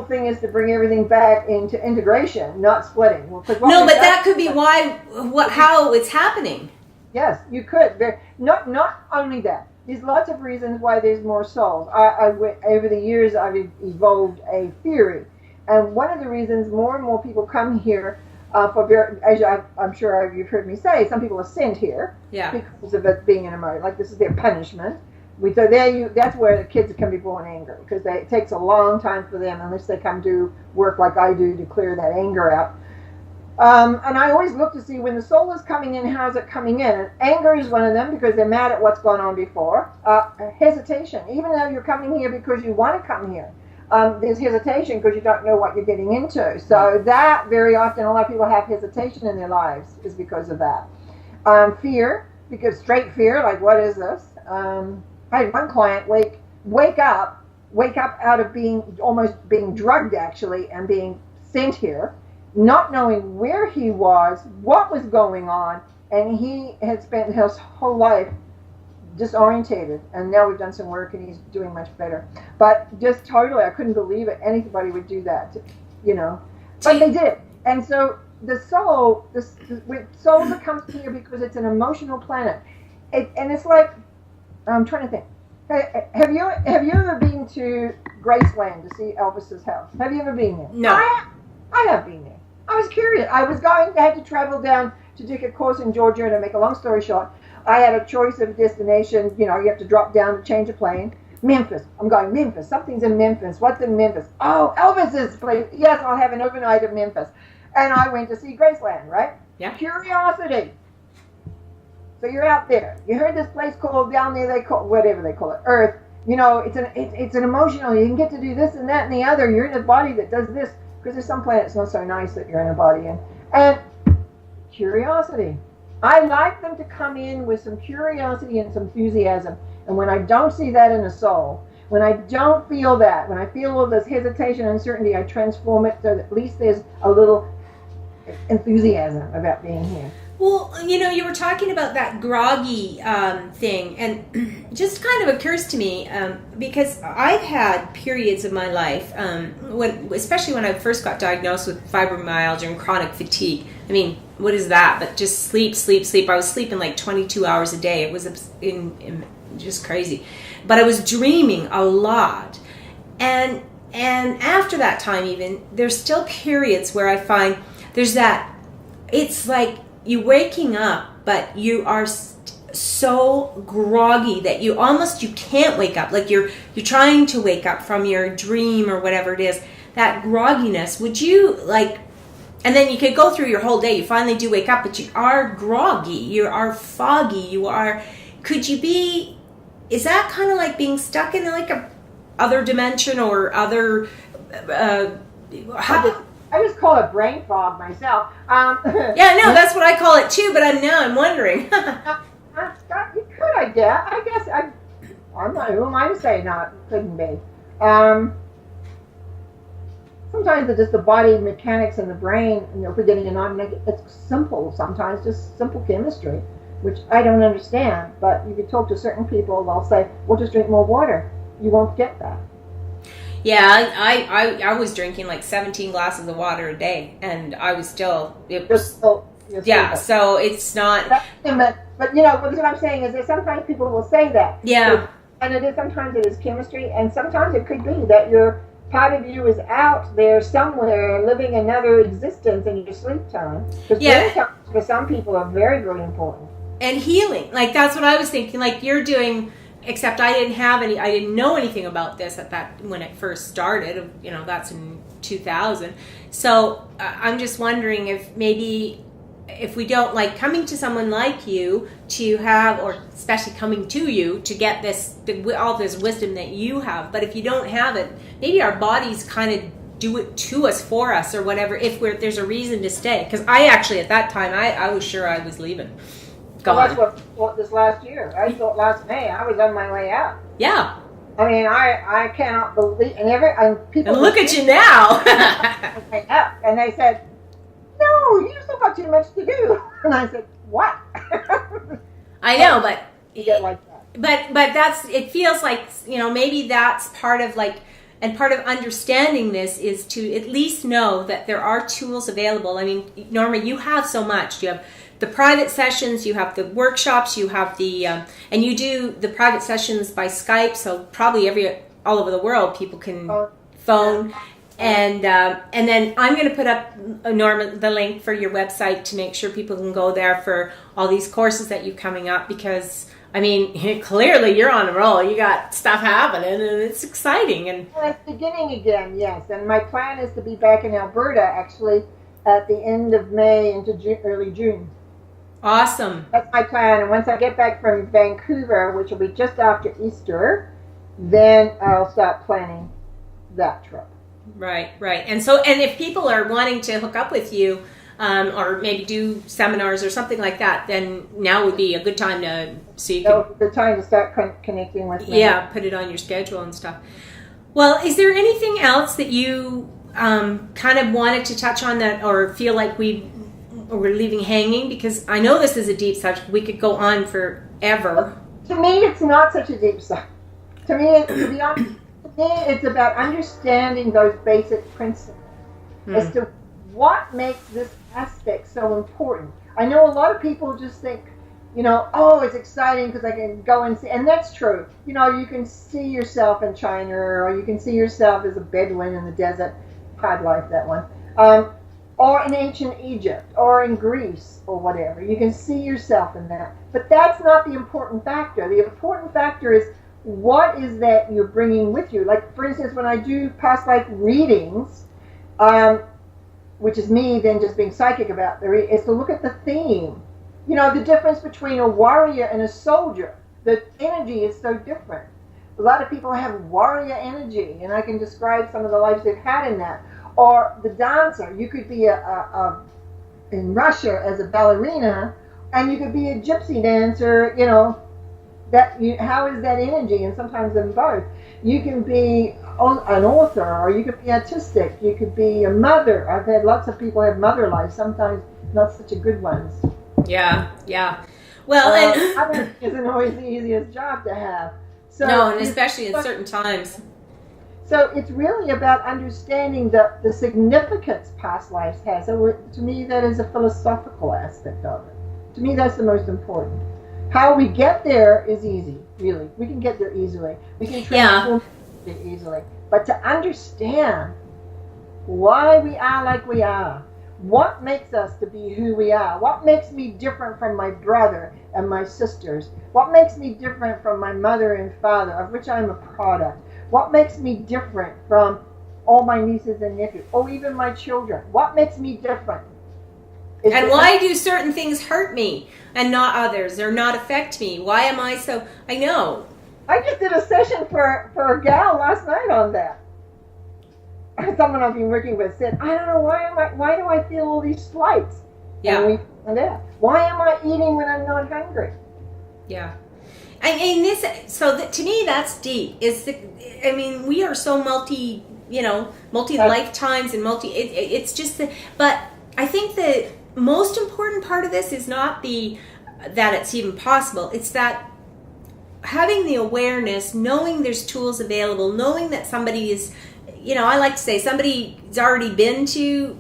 thing is to bring everything back into integration, not splitting. No, but that could be how it's happening. Yes, you could. Not only that. There's lots of reasons why there's more souls. Over the years, I've evolved a theory, and one of the reasons more and more people come here I'm sure you've heard me say, some people are sent here because of it being an emotion. Like, this is their punishment. That's where the kids can be born angry, because it takes a long time for them, unless they come do work like I do to clear that anger out. And I always look to see when the soul is coming in, how's it coming in? And anger is one of them, because they're mad at what's gone on before. Hesitation, even though you're coming here because you want to come here. There's hesitation because you don't know what you're getting into. So that, very often, a lot of people have hesitation in their lives is because of that. Fear, because straight fear, like, what is this? I had one client wake up out of almost being drugged, actually, and being sent here, not knowing where he was, what was going on, and he had spent his whole life disorientated, and now we've done some work and he's doing much better. But just totally, I couldn't believe it. Anybody would do that, but they did. And so the soul that comes here because it's an emotional planet, and it's like, I'm trying to think. Have you ever been to Graceland to see Elvis's house? Have you ever been there? No. I have been there. I was curious. I had to travel down to take a course in Georgia, and to make a long story short, I had a choice of destination. You have to drop down to change a plane. Memphis. I'm going Memphis. Something's in Memphis. What's in Memphis? Oh, Elvis's place. Yes, I'll have an overnight in Memphis. And I went to see Graceland, right? Yeah. Curiosity. So you're out there. You heard this place called down there, whatever they call it, Earth. It's an emotional. You can get to do this and that and the other. You're in a body that does this, because there's some planets not so nice that you're in a body in. And curiosity. I like them to come in with some curiosity and some enthusiasm. And when I don't see that in a soul, when I don't feel that, when I feel all this hesitation and uncertainty, I transform it so that at least there's a little enthusiasm about being here. Well, you were talking about that groggy thing, and it just kind of occurs to me, because I've had periods of my life, especially when I first got diagnosed with fibromyalgia and chronic fatigue. I mean, what is that? But just sleep. I was sleeping like 22 hours a day. It was just crazy. But I was dreaming a lot. And after that time even, there's still periods where I find there's that, it's like you waking up, but you are so groggy that you can't wake up. Like you're trying to wake up from your dream or whatever it is. That grogginess, would you and then you could go through your whole day. You finally do wake up, but you are groggy. You are foggy. Is that kind of like being stuck in like a other dimension or other, I just call it brain fog myself. Yeah, no, that's what I call it too, but I'm wondering. You could, I guess. I'm not, who am I to say not, couldn't be. Sometimes it's just the body mechanics and the brain, forgetting it's simple sometimes, just simple chemistry, which I don't understand. But you could talk to certain people, they'll say, well, just drink more water. You won't get that. Yeah, I was drinking like 17 glasses of water a day, and I was still, so it's not. But what I'm saying is that sometimes people will say that. Yeah. And sometimes it is chemistry, and sometimes it could be that part of you is out there somewhere living another existence in your sleep time. Because sleep times for some people are very, very important. And healing, that's what I was thinking. Like you're doing. Except I didn't know anything about this when it first started. That's in 2000. So I'm just wondering if maybe if we don't like coming to someone like you to have, or especially coming to you to get all this wisdom that you have, but if you don't have it, maybe our bodies kind of do it to us, for us, or whatever, if there's a reason to stay. Because I actually, at that time, I was sure I was leaving. Well, that's what this last year. I thought last May I was on my way out. Yeah. I mean, I cannot believe, and people. And look at you now. And they said, "No, you still got too much to do." And I said, "What?" I know, but you get like that. But it feels like, maybe that's part of and part of understanding this is to at least know that there are tools available. I mean, Norma, you have so much. You have the private sessions, you have the workshops, you have the, and you do the private sessions by Skype, so probably all over the world people can phone. And then I'm going to put up, Norma, the link for your website to make sure people can go there for all these courses that you're coming up, because I mean, clearly you're on a roll. You got stuff happening, and it's exciting. And well, it's beginning again, yes. And my plan is to be back in Alberta, actually, at the end of May into early June. Awesome. That's my plan. And once I get back from Vancouver, which will be just after Easter, then I'll start planning that trip. Right. And so, and if people are wanting to hook up with you, or maybe do seminars or something like that, then now would be a good time the time to start connecting with me. Yeah, put it on your schedule and stuff. Well, is there anything else that you kind of wanted to touch on that, or feel like we're leaving hanging? Because I know this is a deep subject. We could go on forever. To me, it's not such a deep subject. To me, to be honest, it's about understanding those basic principles as to what makes this aspect so important. I know a lot of people just think, oh, it's exciting because I can go and see, and that's true. You can see yourself in China, or you can see yourself as a Bedouin in the desert. Hard life, that one. Or in ancient Egypt, or in Greece, or whatever. You can see yourself in that. But that's not the important factor. The important factor is, what is that you're bringing with you? Like, for instance, when I do past life readings, which is me then just being psychic about is to look at the theme. The difference between a warrior and a soldier. The energy is so different. A lot of people have warrior energy, and I can describe some of the lives they've had in that. Or the dancer. You could be in Russia as a ballerina, and you could be a gypsy dancer, how is that energy? And sometimes in both. You can be an author, or you could be artistic. You could be a mother. I've had lots of people have mother lives, sometimes not such a good ones. Yeah. Well, and mother isn't always the easiest job to have. So no, and especially in certain times. So it's really about understanding the significance past lives has. So to me, that is a philosophical aspect of it. To me, that's the most important. How we get there is easy, really. We can get there easily. We can transform it easily. But to understand why we are like we are, what makes us to be who we are, what makes me different from my brother and my sisters, what makes me different from my mother and father, of which I'm a product, what makes me different from all my nieces and nephews, or even my children, what makes me different? And why do certain things hurt me and not others, or not affect me? Why am I so... I know. I just did a session for a gal last night on that. Someone I've been working with said, I don't know, why do I feel all these slights? Yeah. And we found out. Why am I eating when I'm not hungry? Yeah. And to me, that's deep. We are so multi lifetimes and it's just but I think the most important part of this is not that it's even possible. It's that having the awareness, knowing there's tools available, knowing that somebody is, I like to say somebody's already been to,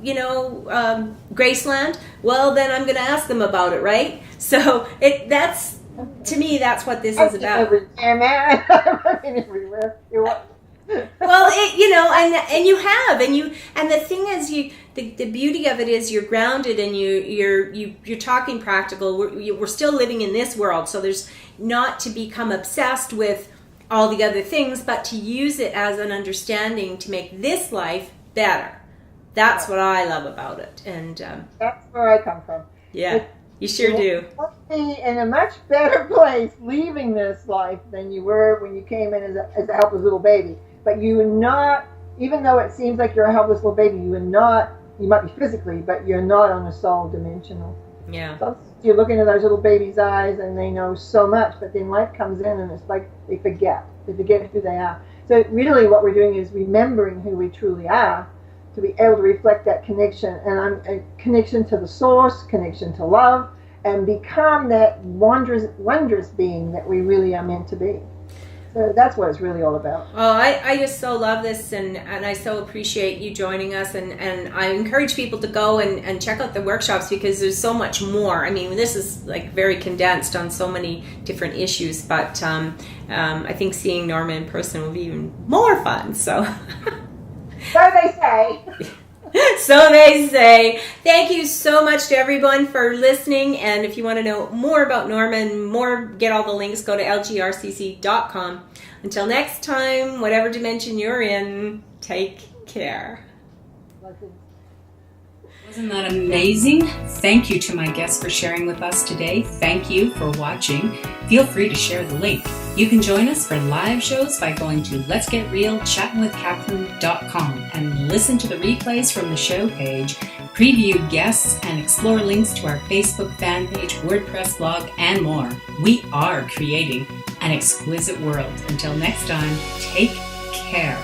Graceland. Well, then I'm going to ask them about it, right? So to me, that's what this is about. Everywhere. Well, and you have, and the thing is, the beauty of it is you're grounded and you're talking practical. We're still living in this world, so there's not to become obsessed with all the other things, but to use it as an understanding to make this life better. That's what I love about it, and that's where I come from. Yeah, you sure do. You'll be in a much better place leaving this life than you were when you came in as a helpless little baby. But you are not, even though it seems like you're a helpless little baby, you are not, you might be physically, but you're not on a soul dimensional. Yeah. So you look into those little babies' eyes and they know so much, but then life comes in and it's like they forget who they are. So really what we're doing is remembering who we truly are to be able to reflect that connection, and I'm a connection to the source, connection to love, and become that wondrous being that we really are meant to be. So that's what it's really all about. Oh, I just so love this, and I so appreciate you joining us, and I encourage people to go and check out the workshops, because there's so much more. I mean, this is like very condensed on so many different issues, but I think seeing Norma in person will be even more fun. So So they say. So they say. Thank you so much to everyone for listening. And if you want to know more about Norma and get all the links, go to lgrcc.com. Until next time, whatever dimension you're in, take care. Wasn't that amazing? Thank you to my guests for sharing with us today. Thank you for watching. Feel free to share the link. You can join us for live shows by going to letsgetrealchattingwithcatherine.com and listen to the replays from the show page, preview guests, and explore links to our Facebook fan page, WordPress blog, and more. We are creating an exquisite world. Until next time, take care.